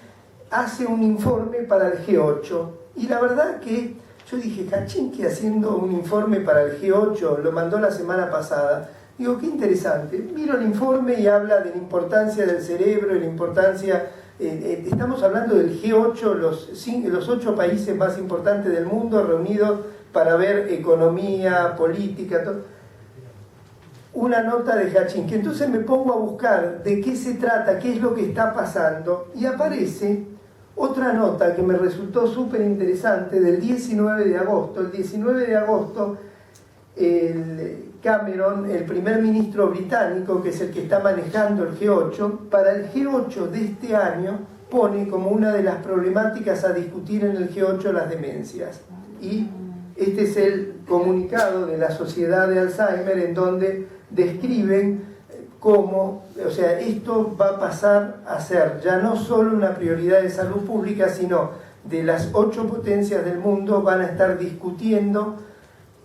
hace un informe para el G8. Y la verdad que yo dije, Hachinki haciendo un informe para el G8, lo mandó la semana pasada. Digo, qué interesante. Miro el informe y habla de la importancia del cerebro, y la importancia... estamos hablando del G8, los 8 países más importantes del mundo reunidos para ver economía, política, todo. Una nota de Hachinki. Entonces me pongo a buscar de qué se trata, qué es lo que está pasando, y aparece otra nota que me resultó súper interesante del 19 de agosto. El 19 de agosto, Cameron, el primer ministro británico, que es el que está manejando el G8, para el G8 de este año pone como una de las problemáticas a discutir en el G8 las demencias. Y este es el comunicado de la Sociedad de Alzheimer en donde describen cómo, o sea, esto va a pasar a ser ya no solo una prioridad de salud pública, sino de las 8 potencias del mundo van a estar discutiendo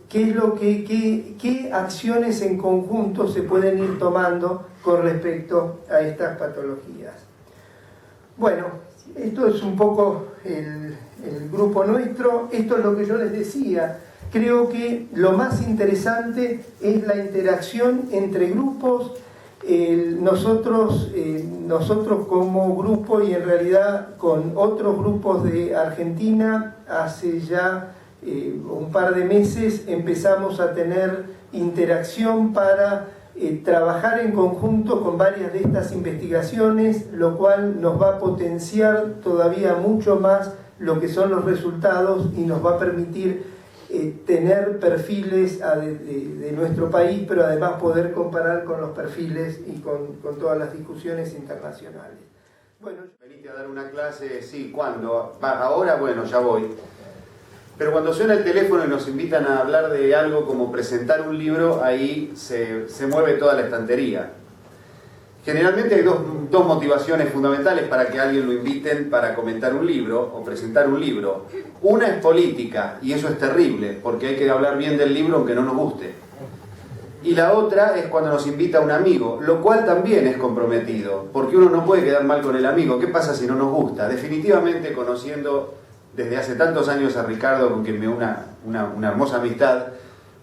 qué acciones en conjunto se pueden ir tomando con respecto a estas patologías. Bueno, esto es un poco el grupo nuestro. Esto es lo que yo les decía. Creo que lo más interesante es la interacción entre grupos nosotros como grupo y en realidad con otros grupos de Argentina, hace ya un par de meses empezamos a tener interacción para trabajar en conjunto con varias de estas investigaciones, lo cual nos va a potenciar todavía mucho más lo que son los resultados y nos va a permitir tener perfiles de nuestro país, pero además poder comparar con los perfiles y con todas las discusiones internacionales. Bueno, veniste a dar una clase, sí, ¿cuándo? Ahora, bueno, ya voy. Pero cuando suena el teléfono y nos invitan a hablar de algo como presentar un libro, ahí se mueve toda la estantería. Generalmente hay dos motivaciones fundamentales para que a alguien lo inviten para comentar un libro o presentar un libro. Una es política, y eso es terrible, porque hay que hablar bien del libro aunque no nos guste. Y la otra es cuando nos invita un amigo, lo cual también es comprometido, porque uno no puede quedar mal con el amigo. ¿Qué pasa si no nos gusta? Definitivamente, conociendo desde hace tantos años a Ricardo, con quien me una hermosa amistad,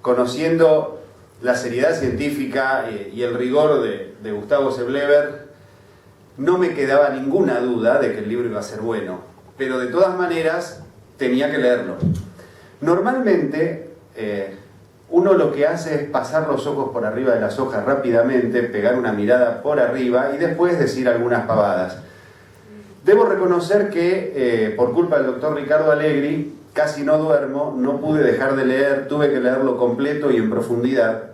conociendo la seriedad científica y el rigor de Gustavo Seblever, no me quedaba ninguna duda de que el libro iba a ser bueno, pero de todas maneras tenía que leerlo. Normalmente uno lo que hace es pasar los ojos por arriba de las hojas rápidamente, pegar una mirada por arriba y después decir algunas pavadas. Debo reconocer que por culpa del doctor Ricardo Allegri casi no duermo, no pude dejar de leer, tuve que leerlo completo y en profundidad.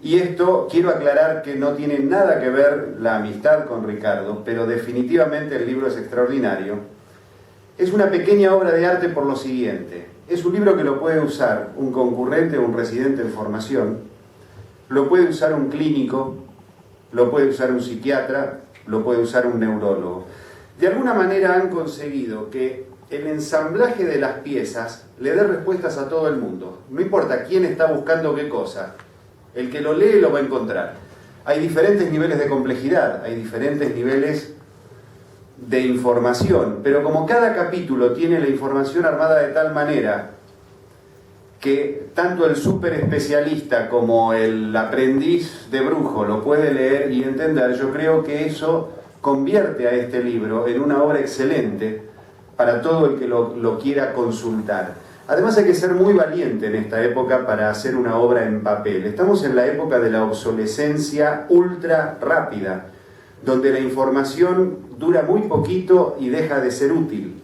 Y esto, quiero aclarar que no tiene nada que ver la amistad con Ricardo, pero definitivamente el libro es extraordinario. Es una pequeña obra de arte por lo siguiente. Es un libro que lo puede usar un concurrente o un residente en formación, lo puede usar un clínico, lo puede usar un psiquiatra, lo puede usar un neurólogo. De alguna manera han conseguido que el ensamblaje de las piezas le dé respuestas a todo el mundo. No importa quién está buscando qué cosa. El que lo lee lo va a encontrar. Hay diferentes niveles de complejidad, hay diferentes niveles de información, pero como cada capítulo tiene la información armada de tal manera que tanto el súper especialista como el aprendiz de brujo lo puede leer y entender, yo creo que eso convierte a este libro en una obra excelente para todo el que lo quiera consultar. Además hay que ser muy valiente en esta época para hacer una obra en papel. Estamos en la época de la obsolescencia ultra rápida, donde la información dura muy poquito y deja de ser útil.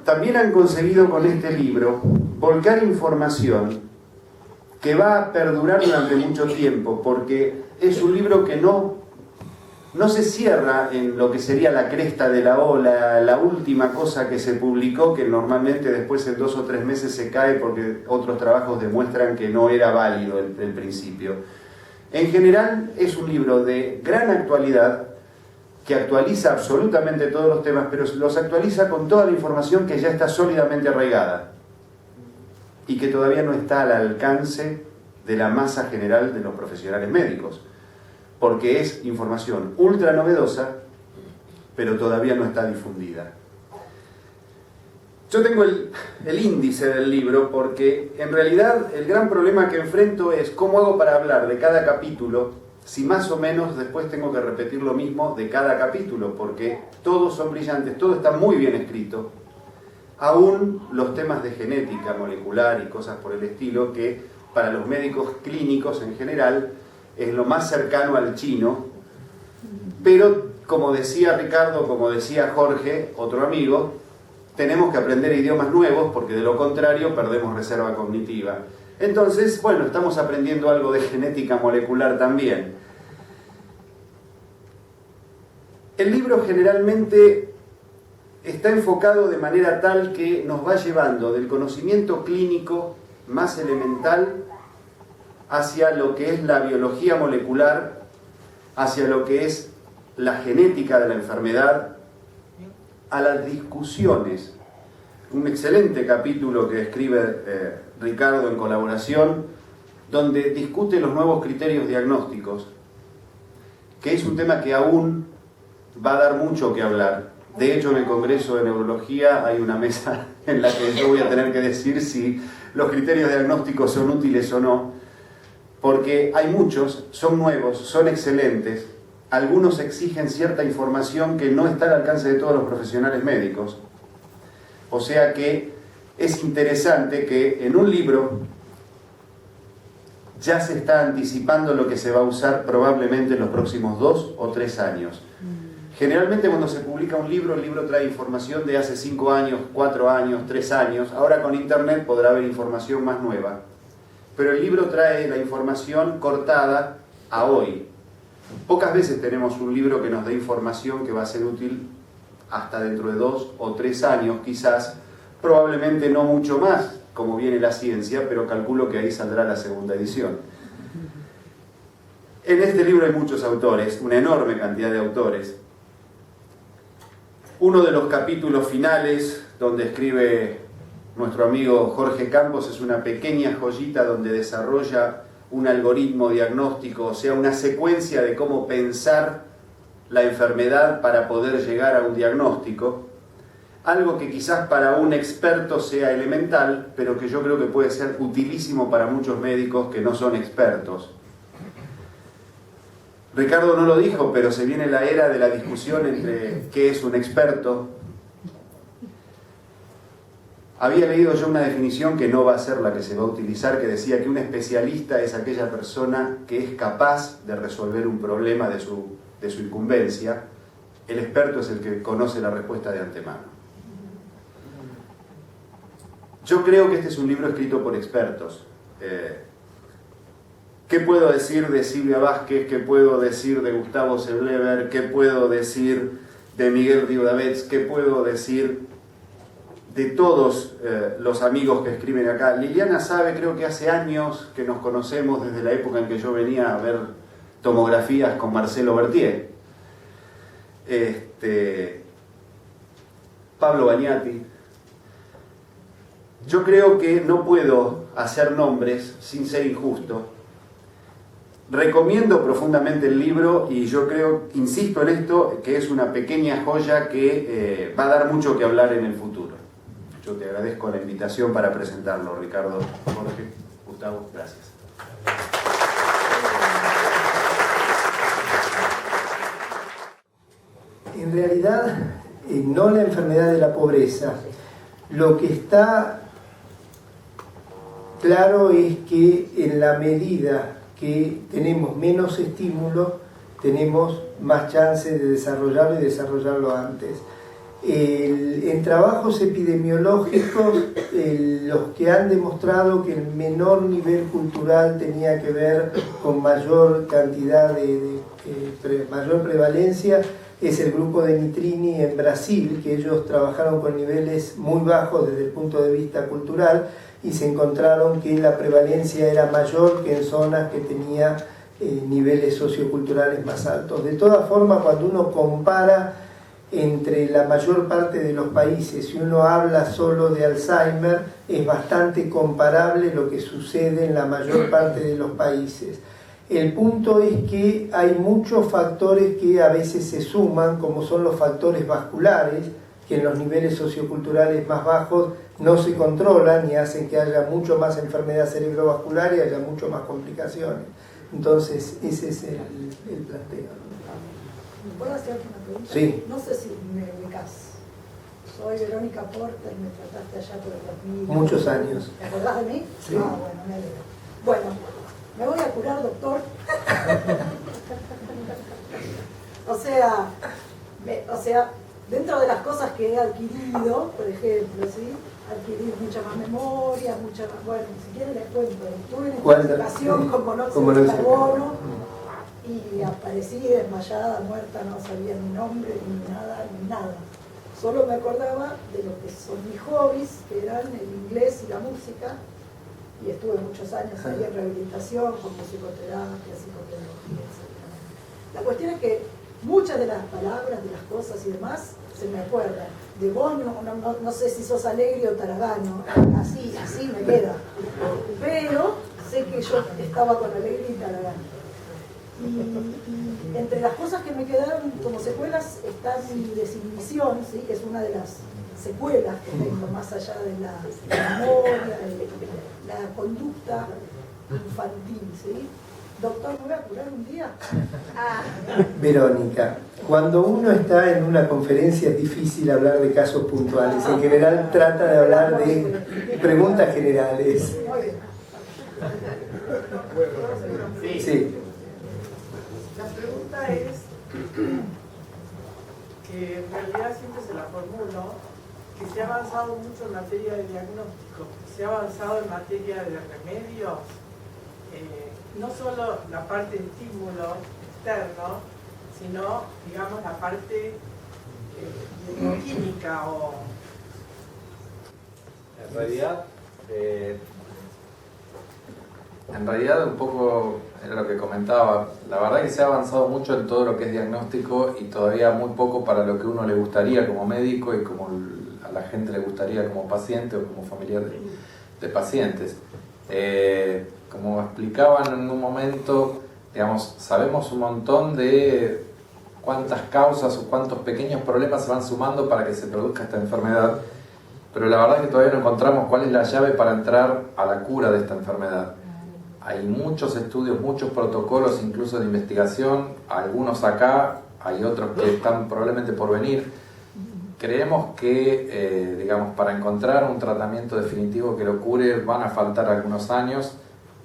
También han conseguido con este libro volcar información que va a perdurar durante mucho tiempo, porque es un libro que no se cierra en lo que sería la cresta de la ola, la última cosa que se publicó, que normalmente después en 2 o 3 meses se cae porque otros trabajos demuestran que no era válido el principio. En general es un libro de gran actualidad, que actualiza absolutamente todos los temas, pero los actualiza con toda la información que ya está sólidamente arraigada y que todavía no está al alcance de la masa general de los profesionales médicos, porque es información ultra novedosa, pero todavía no está difundida. Yo tengo el índice del libro porque en realidad el gran problema que enfrento es cómo hago para hablar de cada capítulo si más o menos después tengo que repetir lo mismo de cada capítulo, porque todos son brillantes, todo está muy bien escrito, aún los temas de genética molecular y cosas por el estilo, que para los médicos clínicos en general es lo más cercano al chino, pero como decía Ricardo, como decía Jorge, otro amigo, tenemos que aprender idiomas nuevos porque de lo contrario perdemos reserva cognitiva. Entonces, bueno, estamos aprendiendo algo de genética molecular también. El libro generalmente está enfocado de manera tal que nos va llevando del conocimiento clínico más elemental hacia lo que es la biología molecular, hacia lo que es la genética de la enfermedad, a las discusiones. Un excelente capítulo que escribe Ricardo en colaboración, donde discute los nuevos criterios diagnósticos, que es un tema que aún va a dar mucho que hablar. De hecho, en el Congreso de Neurología hay una mesa en la que yo voy a tener que decir si los criterios diagnósticos son útiles o no. porque hay muchos, son nuevos, son excelentes, algunos exigen cierta información que no está al alcance de todos los profesionales médicos. O sea que es interesante que en un libro ya se está anticipando lo que se va a usar probablemente en los próximos 2 o 3 años. Generalmente cuando se publica un libro, el libro trae información de hace 5 años, 4 años, 3 años. Ahora con internet podrá haber información más nueva. Pero el libro trae la información cortada a hoy. Pocas veces tenemos un libro que nos dé información que va a ser útil hasta dentro de 2 o 3 años quizás, probablemente no mucho más, como viene la ciencia, pero calculo que ahí saldrá la segunda edición. En este libro hay muchos autores, una enorme cantidad de autores. Uno de los capítulos finales, donde escribe nuestro amigo Jorge Campos, es una pequeña joyita donde desarrolla un algoritmo diagnóstico, o sea, una secuencia de cómo pensar la enfermedad para poder llegar a un diagnóstico. Algo que quizás para un experto sea elemental, pero que yo creo que puede ser utilísimo para muchos médicos que no son expertos. Ricardo no lo dijo, pero se viene la era de la discusión entre qué es un experto. Había leído yo una definición que no va a ser la que se va a utilizar, que decía que un especialista es aquella persona que es capaz de resolver un problema de su incumbencia. El experto es el que conoce la respuesta de antemano. Yo creo que este es un libro escrito por expertos. ¿Qué puedo decir de Silvia Vázquez? ¿Qué puedo decir de Gustavo Seblever? ¿Qué puedo decir de Miguel Riudavets? ¿Qué puedo decir de todos los amigos que escriben acá? Liliana sabe, creo que hace años que nos conocemos, desde la época en que yo venía a ver tomografías con Marcelo Bertier. Pablo Bagnati. Yo creo que no puedo hacer nombres sin ser injusto. Recomiendo profundamente el libro y yo creo, insisto en esto, que es una pequeña joya que va a dar mucho que hablar en el futuro. Yo te agradezco la invitación para presentarlo, Ricardo, Jorge, Gustavo, gracias. En realidad, no la enfermedad de la pobreza. Lo que está claro es que en la medida que tenemos menos estímulos, tenemos más chances de desarrollarlo y desarrollarlo antes. En trabajos epidemiológicos, los que han demostrado que el menor nivel cultural tenía que ver con mayor cantidad mayor prevalencia, es el grupo de Nitrini en Brasil, que ellos trabajaron con niveles muy bajos desde el punto de vista cultural y se encontraron que la prevalencia era mayor que en zonas que tenían niveles socioculturales más altos. De todas formas, cuando uno compara entre la mayor parte de los países, si uno habla solo de Alzheimer, es bastante comparable lo que sucede en la mayor parte de los países. El punto es que hay muchos factores que a veces se suman, como son los factores vasculares, que en los niveles socioculturales más bajos no se controlan y hacen que haya mucho más enfermedad cerebrovascular y haya mucho más complicaciones. Entonces, ese es el planteo. ¿Puedo hacerte una pregunta? Sí. No sé si me ubicás. Soy Verónica Porter, me trataste allá por el 2000. Muchos años. ¿Te acordás de mí? Sí. Ah, bueno, me alegro. Bueno, me voy a curar, doctor. o sea, dentro de las cosas que he adquirido, por ejemplo, ¿sí? Adquirir mucha más memoria, mucha más... Bueno, si quieren les cuento. Estuve en intoxicación con monóxido de carbono y aparecí desmayada, muerta, no sabía ni nombre, ni nada. Solo me acordaba de lo que son mis hobbies, que eran el inglés y la música, y estuve muchos años ahí en rehabilitación, con musicoterapia, psicopedagogía, etc. La cuestión es que muchas de las palabras, de las cosas y demás, se me acuerdan. De vos no sé si sos alegre o taragano, así me queda. Pero sé que yo estaba con alegre y taragano. Y entre las cosas que me quedaron como secuelas está mi desinhibición, ¿sí? Que es una de las secuelas que tengo, más allá de la memoria, de la conducta. infantil, ¿sí? Doctor, ¿me voy a curar un día? Verónica, cuando uno está en una conferencia es difícil hablar de casos puntuales. En general trata de hablar de preguntas generales. Sí. La pregunta es que en realidad siempre se la formulo, que se ha avanzado mucho en materia de diagnóstico, se ha avanzado en materia de remedios, no solo la parte de estímulo externo, sino, digamos, la parte bioquímica o... En realidad un poco era lo que comentaba, la verdad que se ha avanzado mucho en todo lo que es diagnóstico y todavía muy poco para lo que uno le gustaría como médico y como a la gente le gustaría como paciente o como familiar de pacientes. Como explicaban en un momento, digamos, sabemos un montón de cuántas causas o cuántos pequeños problemas se van sumando para que se produzca esta enfermedad, pero la verdad es que todavía no encontramos cuál es la llave para entrar a la cura de esta enfermedad. Hay muchos estudios, muchos protocolos incluso de investigación, algunos acá, hay otros que están probablemente por venir. Creemos que, digamos, para encontrar un tratamiento definitivo que lo cure van a faltar algunos años.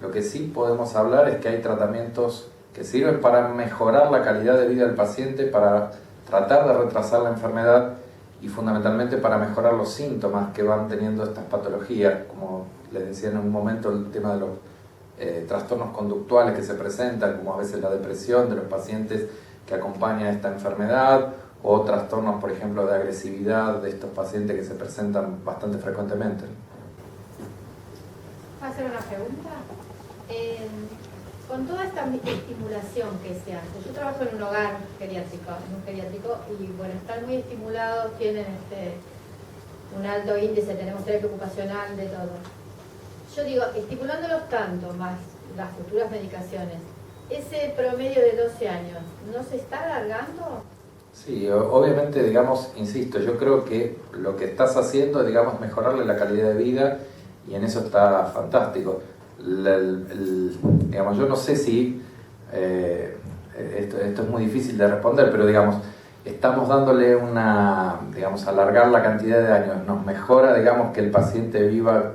Lo que sí podemos hablar es que hay tratamientos que sirven para mejorar la calidad de vida del paciente, para tratar de retrasar la enfermedad y fundamentalmente para mejorar los síntomas que van teniendo estas patologías, como les decía en un momento, el tema de los trastornos conductuales que se presentan, como a veces la depresión de los pacientes que acompañan esta enfermedad, o trastornos, por ejemplo, de agresividad de estos pacientes que se presentan bastante frecuentemente. ¿Puedo hacer una pregunta? Con toda esta estimulación que se hace, yo trabajo en un hogar geriátrico, y bueno, están muy estimulados, tienen un alto índice, tenemos terapia ocupacional, de todo. Yo digo, estimulándolos tanto, más las futuras medicaciones, ese promedio de 12 años, ¿no se está alargando? Sí, obviamente, digamos, insisto, yo creo que lo que estás haciendo es, digamos, mejorarle la calidad de vida y en eso está fantástico. Digamos, yo no sé si, esto es muy difícil de responder, pero digamos, estamos dándole digamos, alargar la cantidad de años, ¿nos mejora, digamos, que el paciente viva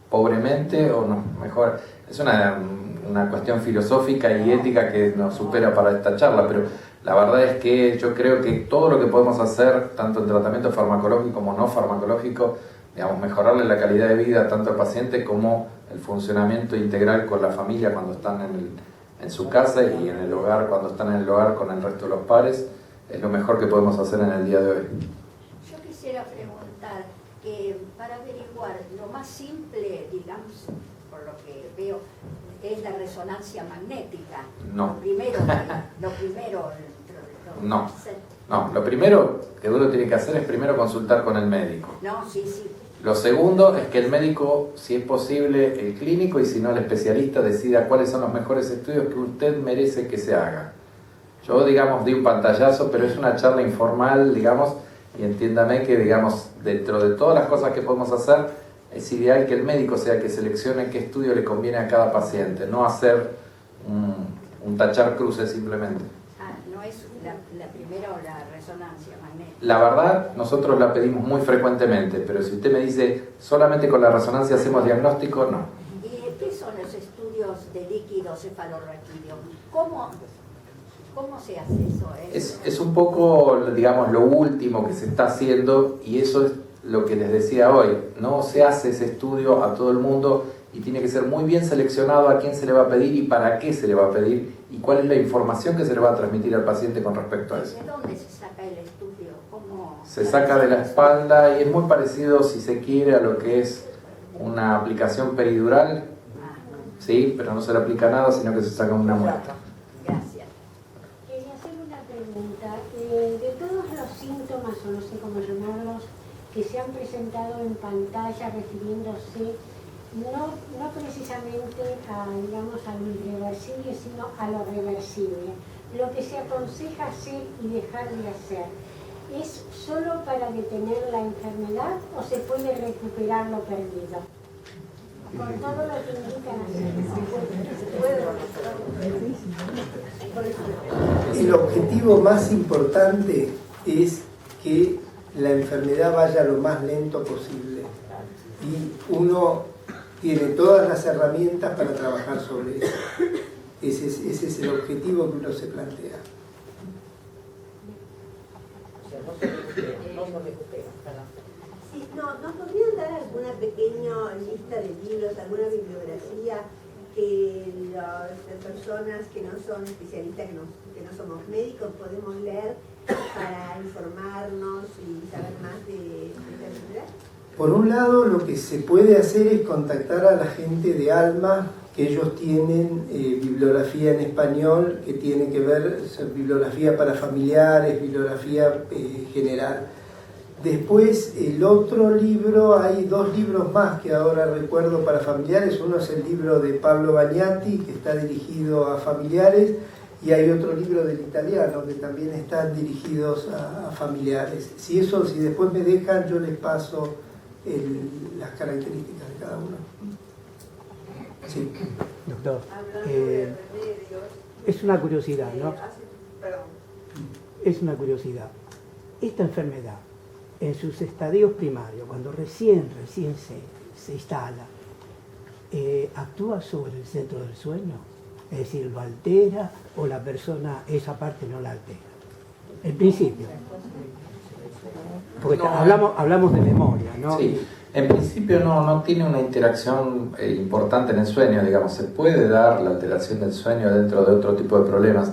pobremente o nos mejora? Es una cuestión filosófica y ética que nos supera para esta charla, pero la verdad es que yo creo que todo lo que podemos hacer, tanto en tratamiento farmacológico como no farmacológico, digamos, mejorarle la calidad de vida tanto al paciente como el funcionamiento integral con la familia cuando están en su casa y en el hogar, cuando están en el hogar con el resto de los pares, es lo mejor que podemos hacer en el día de hoy. Yo quisiera preguntar, para averiguar lo más simple, digamos, por lo que veo, es la resonancia magnética. No. Lo primero que uno tiene que hacer es primero consultar con el médico. No, sí. Lo segundo es que el médico, si es posible, el clínico y si no el especialista, decida cuáles son los mejores estudios que usted merece que se haga. Yo, digamos, di un pantallazo, pero es una charla informal, digamos, y entiéndame que, digamos, dentro de todas las cosas que podemos hacer, es ideal que el médico sea el que seleccione qué estudio le conviene a cada paciente, no hacer un tachar cruces simplemente. ¿No es la primera o la resonancia magnética? La verdad, nosotros la pedimos muy frecuentemente, pero si usted me dice solamente con la resonancia hacemos diagnóstico, no. ¿Y qué son los estudios de líquido cefalorraquídeo? ¿Cómo se hace eso? Es un poco, digamos, lo último que se está haciendo y eso es lo que les decía hoy. No se hace ese estudio a todo el mundo y tiene que ser muy bien seleccionado a quién se le va a pedir y para qué se le va a pedir y cuál es la información que se le va a transmitir al paciente con respecto a eso. ¿De dónde se saca el estudio? Se saca de la espalda y es muy parecido, si se quiere, a lo que es una aplicación peridural, sí, pero no se le aplica nada, sino que se saca una muestra. Gracias. Quería hacer una pregunta. De todos los síntomas, o no sé cómo llamarlos, que se han presentado en pantalla refiriéndose no precisamente digamos, a lo irreversible, sino a lo reversible. Lo que se aconseja hacer y dejar de hacer, ¿es solo para detener la enfermedad o se puede recuperar lo perdido? Con todo lo que indican hacer. El objetivo más importante es que la enfermedad vaya lo más lento posible. Y uno tiene todas las herramientas para trabajar sobre eso. Ese es el objetivo que uno se plantea. Sí, ¿nos podrían dar alguna pequeña lista de libros, alguna bibliografía que las personas que no son especialistas, que no somos médicos, podemos leer para informarnos y saber más de esta enfermedad? Por un lado, lo que se puede hacer es contactar a la gente de ALMA, que ellos tienen bibliografía en español que tiene que ver, bibliografía para familiares, bibliografía general. Después, el otro libro, hay dos libros más que ahora recuerdo para familiares. Uno es el libro de Pablo Bagnati, que está dirigido a familiares, y hay otro libro del italiano que también están dirigidos a familiares. Si después me dejan, yo les paso las características de cada uno. Sí. Doctor, es una curiosidad, ¿no? Es una curiosidad. Esta enfermedad, en sus estadios primarios, cuando recién se instala, ¿actúa sobre el centro del sueño? Es decir, ¿lo altera o la persona esa parte no la altera? En principio. Porque hablamos de memoria, ¿no? Sí. En principio no tiene una interacción importante en el sueño, digamos. Se puede dar la alteración del sueño dentro de otro tipo de problemas.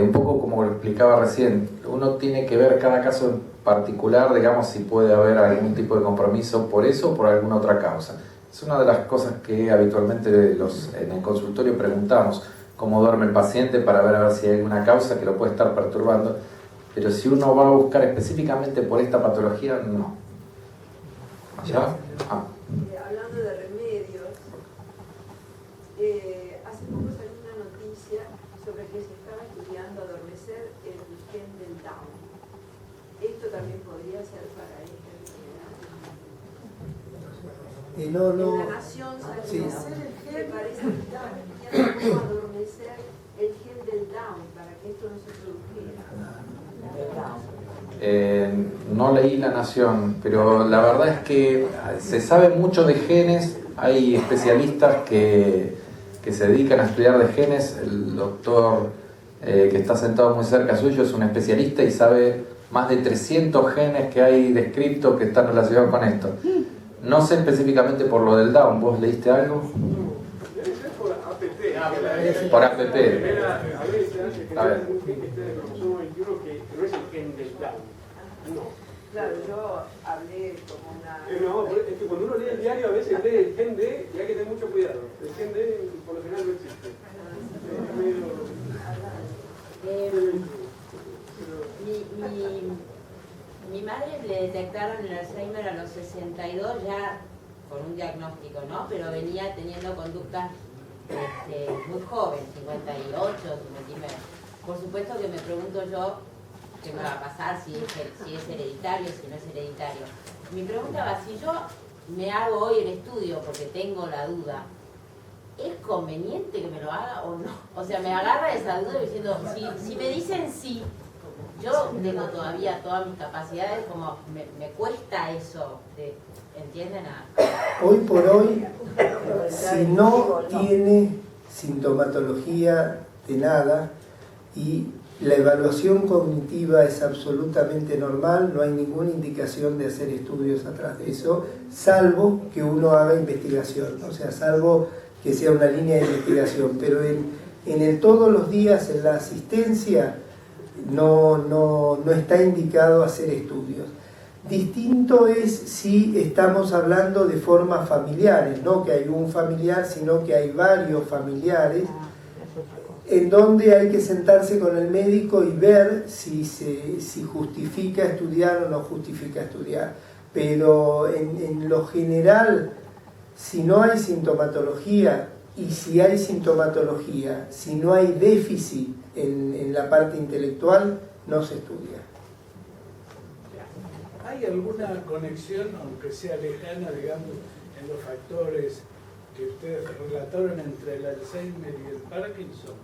Un poco como lo explicaba recién, uno tiene que ver cada caso en particular, digamos, si puede haber algún tipo de compromiso por eso o por alguna otra causa. Es una de las cosas que habitualmente en el consultorio preguntamos, cómo duerme el paciente para ver a ver si hay alguna causa que lo puede estar perturbando. Pero si uno va a buscar específicamente por esta patología, no. ¿Ya? Hablando de remedios, hace poco salió una noticia sobre que se estaba estudiando adormecer el gen del Down. ¿Esto también podría ser para esta enfermedad? En La Nación salió, me parece que estaban estudiando cómo adormecer el gen del Down para que esto no se produjera. No leí La Nación, pero la verdad es que se sabe mucho de genes, hay especialistas que se dedican a estudiar de genes. El doctor que está sentado muy cerca suyo es un especialista y sabe más de 300 genes que hay descritos que están relacionados con esto. No sé específicamente por lo del Down, ¿vos leíste algo? Debe ser por APP. Por APP. A ver. Que no es el gen del Down. No. Claro, yo hablé como una... No, es que cuando uno lee el diario a veces lee el gen D y hay que tener mucho cuidado. El gen D por lo general no existe. Mi madre le detectaron el Alzheimer a los 62 ya con un diagnóstico, ¿no? Pero venía teniendo conductas muy joven, 58, 59. Por supuesto que me pregunto yo qué me va a pasar, si es hereditario, si no es hereditario. Mi pregunta va, si yo me hago hoy el estudio porque tengo la duda, ¿es conveniente que me lo haga o no? O sea, me agarra esa duda diciendo, si me dicen sí, yo tengo todavía todas mis capacidades, como me cuesta eso, ¿entienden? Hoy por hoy, si no tiene sintomatología de nada y la evaluación cognitiva es absolutamente normal, no hay ninguna indicación de hacer estudios atrás de eso, salvo que uno haga investigación, o sea, salvo que sea una línea de investigación, pero en el todos los días, en la asistencia, no está indicado hacer estudios. Distinto es si estamos hablando de formas familiares, no que hay un familiar, sino que hay varios familiares, en donde hay que sentarse con el médico y ver si justifica estudiar o no justifica estudiar. Pero en lo general, si no hay sintomatología, y si hay sintomatología, si no hay déficit en la parte intelectual, no se estudia. ¿Hay alguna conexión, aunque sea lejana, digamos, en los factores que ustedes relataron entre el Alzheimer y el Parkinson?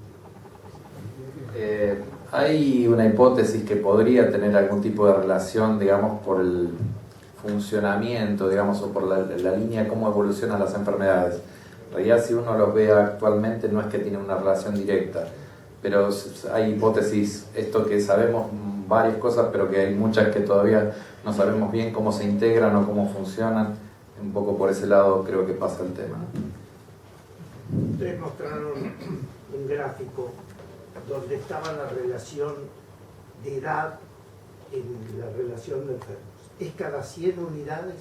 Hay una hipótesis que podría tener algún tipo de relación, digamos, por el funcionamiento, digamos, o por la línea de cómo evolucionan las enfermedades. En realidad, si uno los ve actualmente, no es que tiene una relación directa, pero hay hipótesis, esto que sabemos varias cosas, pero que hay muchas que todavía no sabemos bien cómo se integran o cómo funcionan. Un poco por ese lado creo que pasa el tema. Ustedes mostraron un gráfico donde estaba la relación de edad en la relación de enfermos. ¿Es cada 100 unidades?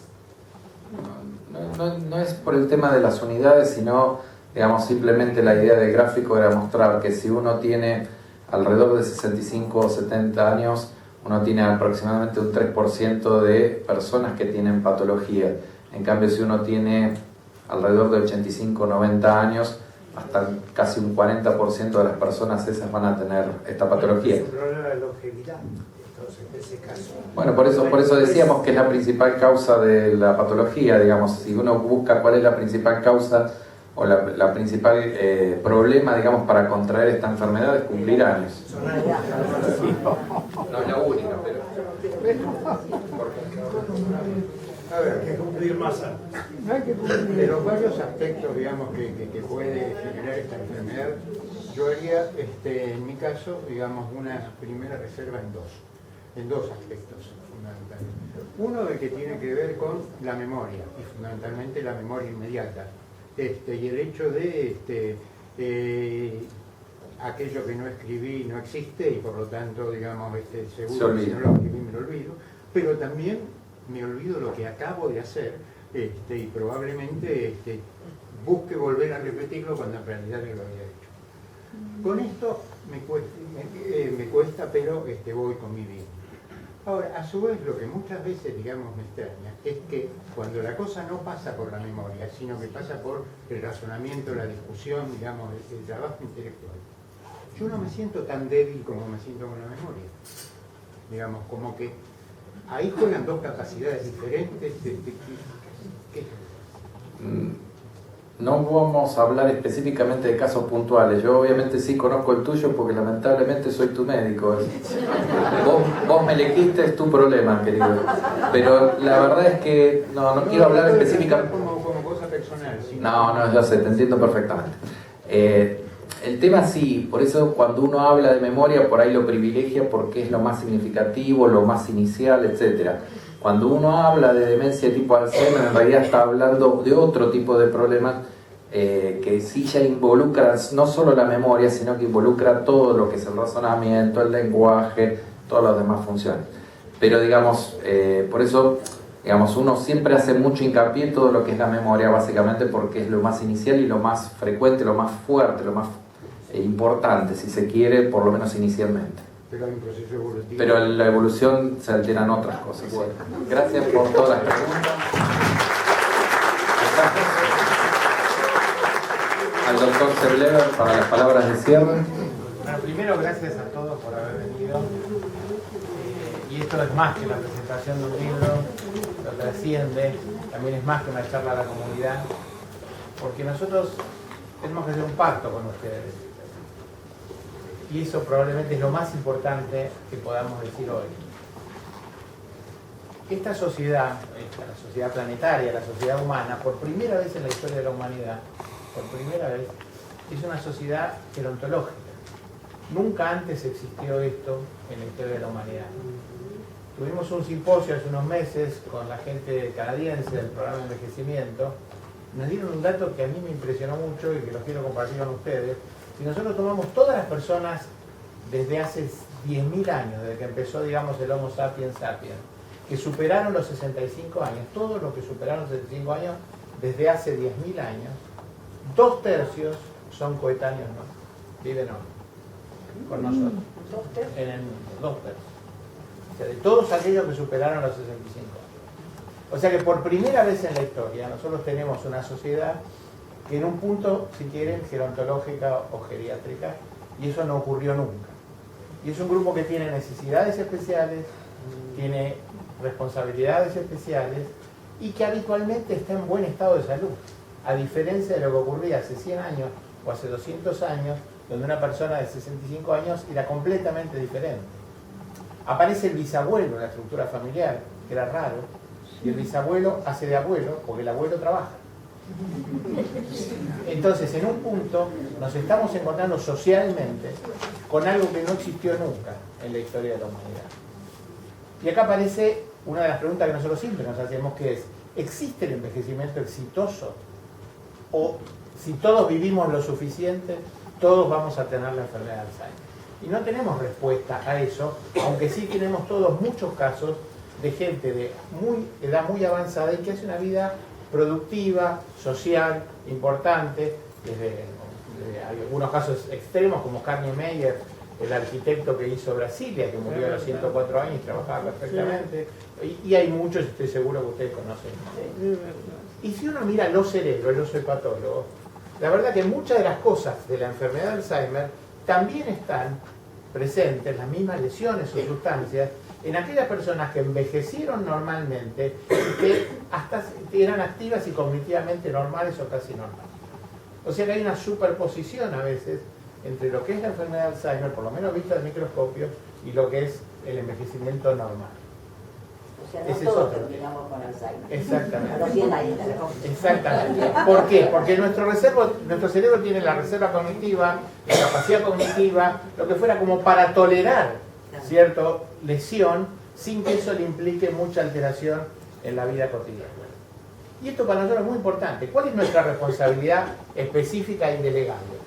No es por el tema de las unidades, sino, digamos, simplemente la idea del gráfico era mostrar que si uno tiene alrededor de 65 o 70 años, uno tiene aproximadamente un 3% de personas que tienen patología. En cambio, si uno tiene alrededor de 85 o 90 años, hasta casi un 40% de las personas esas van a tener esta patología. Es un problema de longevidad, entonces, en ese caso. Bueno, por eso decíamos que es la principal causa de la patología, digamos. Si uno busca cuál es la principal causa o la principal problema, digamos, para contraer esta enfermedad, es cumplir años. No es la única, pero... A ver, hay que cumplir más años. De los varios aspectos, digamos, que puede generar esta enfermedad, yo haría, en mi caso, digamos, una primera reserva en dos aspectos fundamentales. Uno de que tiene que ver con la memoria, y fundamentalmente la memoria inmediata, y el hecho de aquello que no escribí no existe, y por lo tanto, digamos, seguro que si no lo escribí me lo olvido, pero también me olvido lo que acabo de hacer, y probablemente busque volver a repetirlo cuando en realidad ya lo había hecho. Con esto me cuesta, pero voy con mi vida. Ahora, a su vez, lo que muchas veces, digamos, me extraña es que cuando la cosa no pasa por la memoria, sino que pasa por el razonamiento, la discusión, digamos, el trabajo intelectual, yo no me siento tan débil como me siento con la memoria. Digamos, como que ahí juegan dos capacidades diferentes. No vamos a hablar específicamente de casos puntuales. Yo obviamente sí conozco el tuyo porque lamentablemente soy tu médico. Vos me elegiste, es tu problema, querido. Pero la verdad es que no quiero hablar específicamente. Como cosa personal. No, yo sé, te entiendo perfectamente. El tema sí, por eso cuando uno habla de memoria, por ahí lo privilegia porque es lo más significativo, lo más inicial, etc. Cuando uno habla de demencia tipo Alzheimer, en realidad está hablando de otro tipo de problemas que sí ya involucran no solo la memoria, sino que involucra todo lo que es el razonamiento, el lenguaje, todas las demás funciones. Pero digamos, por eso, digamos, uno siempre hace mucho hincapié en todo lo que es la memoria, básicamente porque es lo más inicial y lo más frecuente, lo más fuerte, lo más importante, si se quiere, por lo menos inicialmente. Pero hay un proceso evolutivo. Pero en la evolución se alteran otras cosas. Sí. Gracias por todas las preguntas. Al doctor Seblever para las palabras de cierre. Bueno, primero, gracias a todos por haber venido. Y esto es más que la presentación de un libro, lo trasciende, también es más que una charla a la comunidad, porque nosotros tenemos que hacer un pacto con ustedes. Y eso probablemente es lo más importante que podamos decir hoy. Esta sociedad, la sociedad planetaria, la sociedad humana, por primera vez en la historia de la humanidad, por primera vez, es una sociedad gerontológica. Nunca antes existió esto en la historia de la humanidad. Tuvimos un simposio hace unos meses con la gente canadiense del programa de envejecimiento. Nos dieron un dato que a mí me impresionó mucho y que lo quiero compartir con ustedes. Si nosotros tomamos todas las personas desde hace 10.000 años, desde que empezó, digamos, el Homo sapiens sapiens, que superaron los 65 años, todos los que superaron los 65 años desde hace 10.000 años, 2/3 son coetáneos, ¿no? Viven hoy con nosotros. En el 2/3. O sea, de todos aquellos que superaron los 65 años. O sea que por primera vez en la historia nosotros tenemos una sociedad que en un punto, si quieren, gerontológica o geriátrica, y eso no ocurrió nunca. Y es un grupo que tiene necesidades especiales, tiene responsabilidades especiales y que habitualmente está en buen estado de salud. a diferencia de lo que ocurría hace 100 años o hace 200 años, donde una persona de 65 años era completamente diferente. Aparece el bisabuelo en la estructura familiar, que era raro, y el bisabuelo hace de abuelo porque el abuelo trabaja. Entonces, en un punto, nos estamos encontrando socialmente con algo que no existió nunca en la historia de la humanidad. Y acá aparece una de las preguntas que nosotros siempre nos hacemos, que es: ¿existe el envejecimiento exitoso? O si todos vivimos lo suficiente, todos vamos a tener la enfermedad de Alzheimer. Y no tenemos respuesta a eso, aunque sí tenemos todos muchos casos de gente de edad muy avanzada y que hace una vida productiva, social, importante, desde algunos casos extremos como Carnie Meyer, el arquitecto que hizo Brasilia, que murió a los 104 años y trabajaba perfectamente, y hay muchos, estoy seguro que ustedes conocen. Y si uno mira los cerebros, yo soy patólogo, la verdad que muchas de las cosas de la enfermedad de Alzheimer también están presentes, las mismas lesiones o sustancias, en aquellas personas que envejecieron normalmente y que hasta eran activas y cognitivamente normales o casi normales. O sea que hay una superposición a veces entre lo que es la enfermedad de Alzheimer, por lo menos vista al microscopio, y lo que es el envejecimiento normal. O sea, no todos terminamos con Alzheimer. Exactamente. A los 100 años. Exactamente. ¿Por qué? Porque nuestro cerebro tiene la reserva cognitiva, la capacidad cognitiva, lo que fuera como para tolerar cierta lesión sin que eso le implique mucha alteración en la vida cotidiana. Y esto para nosotros es muy importante. ¿Cuál es nuestra responsabilidad específica e indelegable?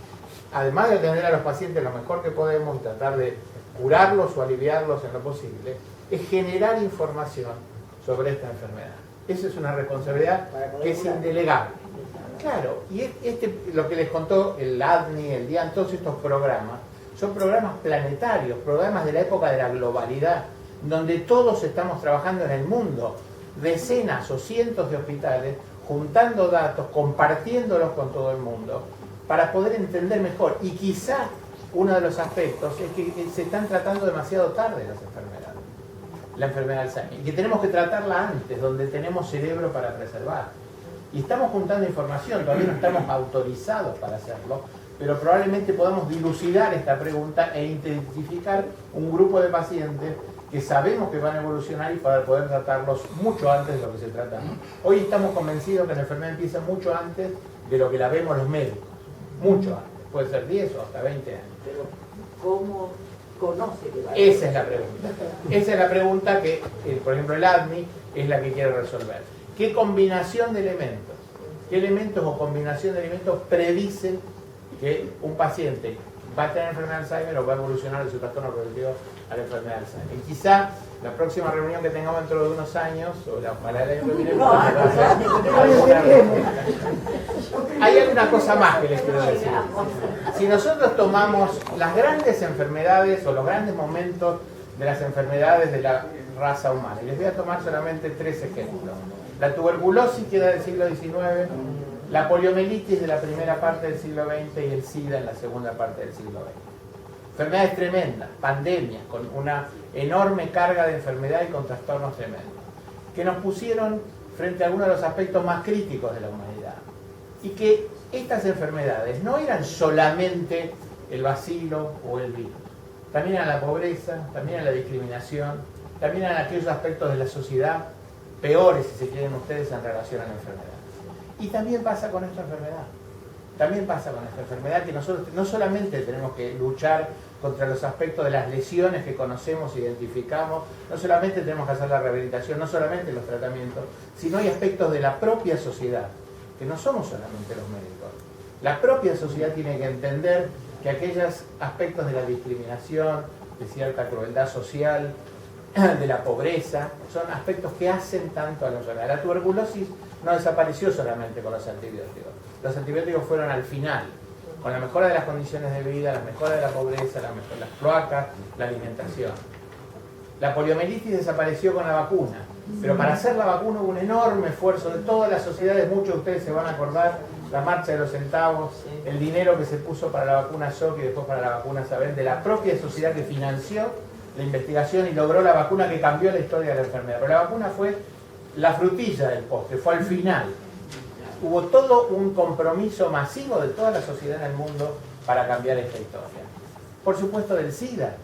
Además de atender a los pacientes lo mejor que podemos y tratar de curarlos o aliviarlos en lo posible, es generar información sobre esta enfermedad. Esa es una responsabilidad que es indelegable. Claro, y lo que les contó el ADNI, el DIAN, todos estos programas, son programas planetarios, programas de la época de la globalidad, donde todos estamos trabajando en el mundo, decenas o cientos de hospitales, juntando datos, compartiéndolos con todo el mundo, para poder entender mejor. Y quizá uno de los aspectos es que se están tratando demasiado tarde las enfermedades, la enfermedad de Alzheimer, y que tenemos que tratarla antes, donde tenemos cerebro para preservar. Y estamos juntando información, todavía no estamos autorizados para hacerlo, pero probablemente podamos dilucidar esta pregunta e identificar un grupo de pacientes que sabemos que van a evolucionar y para poder tratarlos mucho antes de lo que se trata. Hoy estamos convencidos que la enfermedad empieza mucho antes de lo que la vemos los médicos, mucho antes, puede ser 10 o hasta 20 años. Pero ¿cómo conoce que va a Esa es la pregunta. Esa es la pregunta que, por ejemplo, el ADNI es la que quiere resolver. ¿Qué combinación de elementos, qué elementos o combinación de elementos predicen que un paciente va a tener enfermedad de Alzheimer o va a evolucionar de su trastorno progresivo a la enfermedad de Alzheimer? Y quizá la próxima reunión que tengamos dentro de unos años, o para el año que viene, hay alguna cosa más que les quiero decir. Si nosotros tomamos las grandes enfermedades o los grandes momentos de las enfermedades de la raza humana, y les voy a tomar solamente 3 ejemplos. La tuberculosis, que era del siglo XIX, la poliomielitis de la primera parte del siglo XX y el SIDA en la segunda parte del siglo XX. Enfermedades tremendas, pandemias, con una enorme carga de enfermedad y con trastornos tremendos, que nos pusieron frente a algunos de los aspectos más críticos de la humanidad. Y que estas enfermedades no eran solamente el bacilo o el virus, también eran la pobreza, también era la discriminación, también eran aquellos aspectos de la sociedad peores, si se quieren ustedes, en relación a la enfermedad. Y también pasa con esta enfermedad. También pasa con esta enfermedad que nosotros no solamente tenemos que luchar contra los aspectos de las lesiones que conocemos, identificamos, no solamente tenemos que hacer la rehabilitación, no solamente los tratamientos, sino hay aspectos de la propia sociedad, que no somos solamente los médicos. La propia sociedad tiene que entender que aquellos aspectos de la discriminación, de cierta crueldad social, de la pobreza, son aspectos que hacen tanto a la enfermedad. La tuberculosis no desapareció solamente con los antibióticos. Los antibióticos fueron al final, con la mejora de las condiciones de vida, la mejora de la pobreza, las cloacas, la alimentación. La poliomielitis desapareció con la vacuna, pero para hacer la vacuna hubo un enorme esfuerzo de todas las sociedades. Muchos de ustedes se van a acordar la marcha de los centavos, el dinero que se puso para la vacuna Salk y después para la vacuna Sabin, de la propia sociedad que financió la investigación y logró la vacuna que cambió la historia de la enfermedad. Pero la vacuna fue la frutilla del postre, fue al final. hubo todo un compromiso masivo de toda la sociedad en el mundo para cambiar esta historia. Por supuesto del SIDA.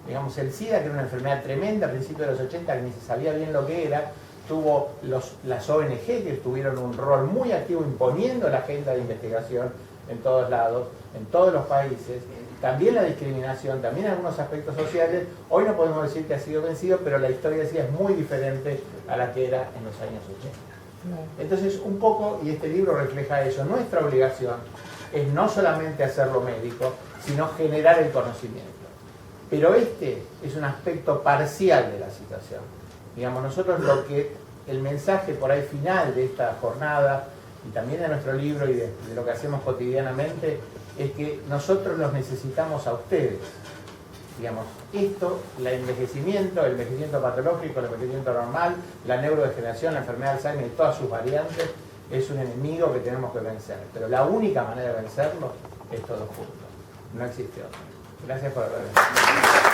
Digamos, el SIDA, que era una enfermedad tremenda a principios de los 80, que ni se sabía bien lo que era, tuvo las ONG que tuvieron un rol muy activo imponiendo la agenda de investigación en todos lados, en todos los países. También la discriminación, también algunos aspectos sociales. Hoy no podemos decir que ha sido vencido, pero la historia de SIDA es muy diferente a la que era en los años 80. Entonces, un poco, y este libro refleja eso, nuestra obligación es no solamente hacerlo médico, sino generar el conocimiento. Pero este es un aspecto parcial de la situación. Digamos, nosotros el mensaje por ahí final de esta jornada, y también de nuestro libro y de lo que hacemos cotidianamente, es que nosotros los necesitamos a ustedes. Digamos, esto, el envejecimiento patológico, el envejecimiento normal, la neurodegeneración, la enfermedad de Alzheimer y todas sus variantes, es un enemigo que tenemos que vencer. Pero la única manera de vencerlo es todos juntos. No existe otra. Gracias por haber venido.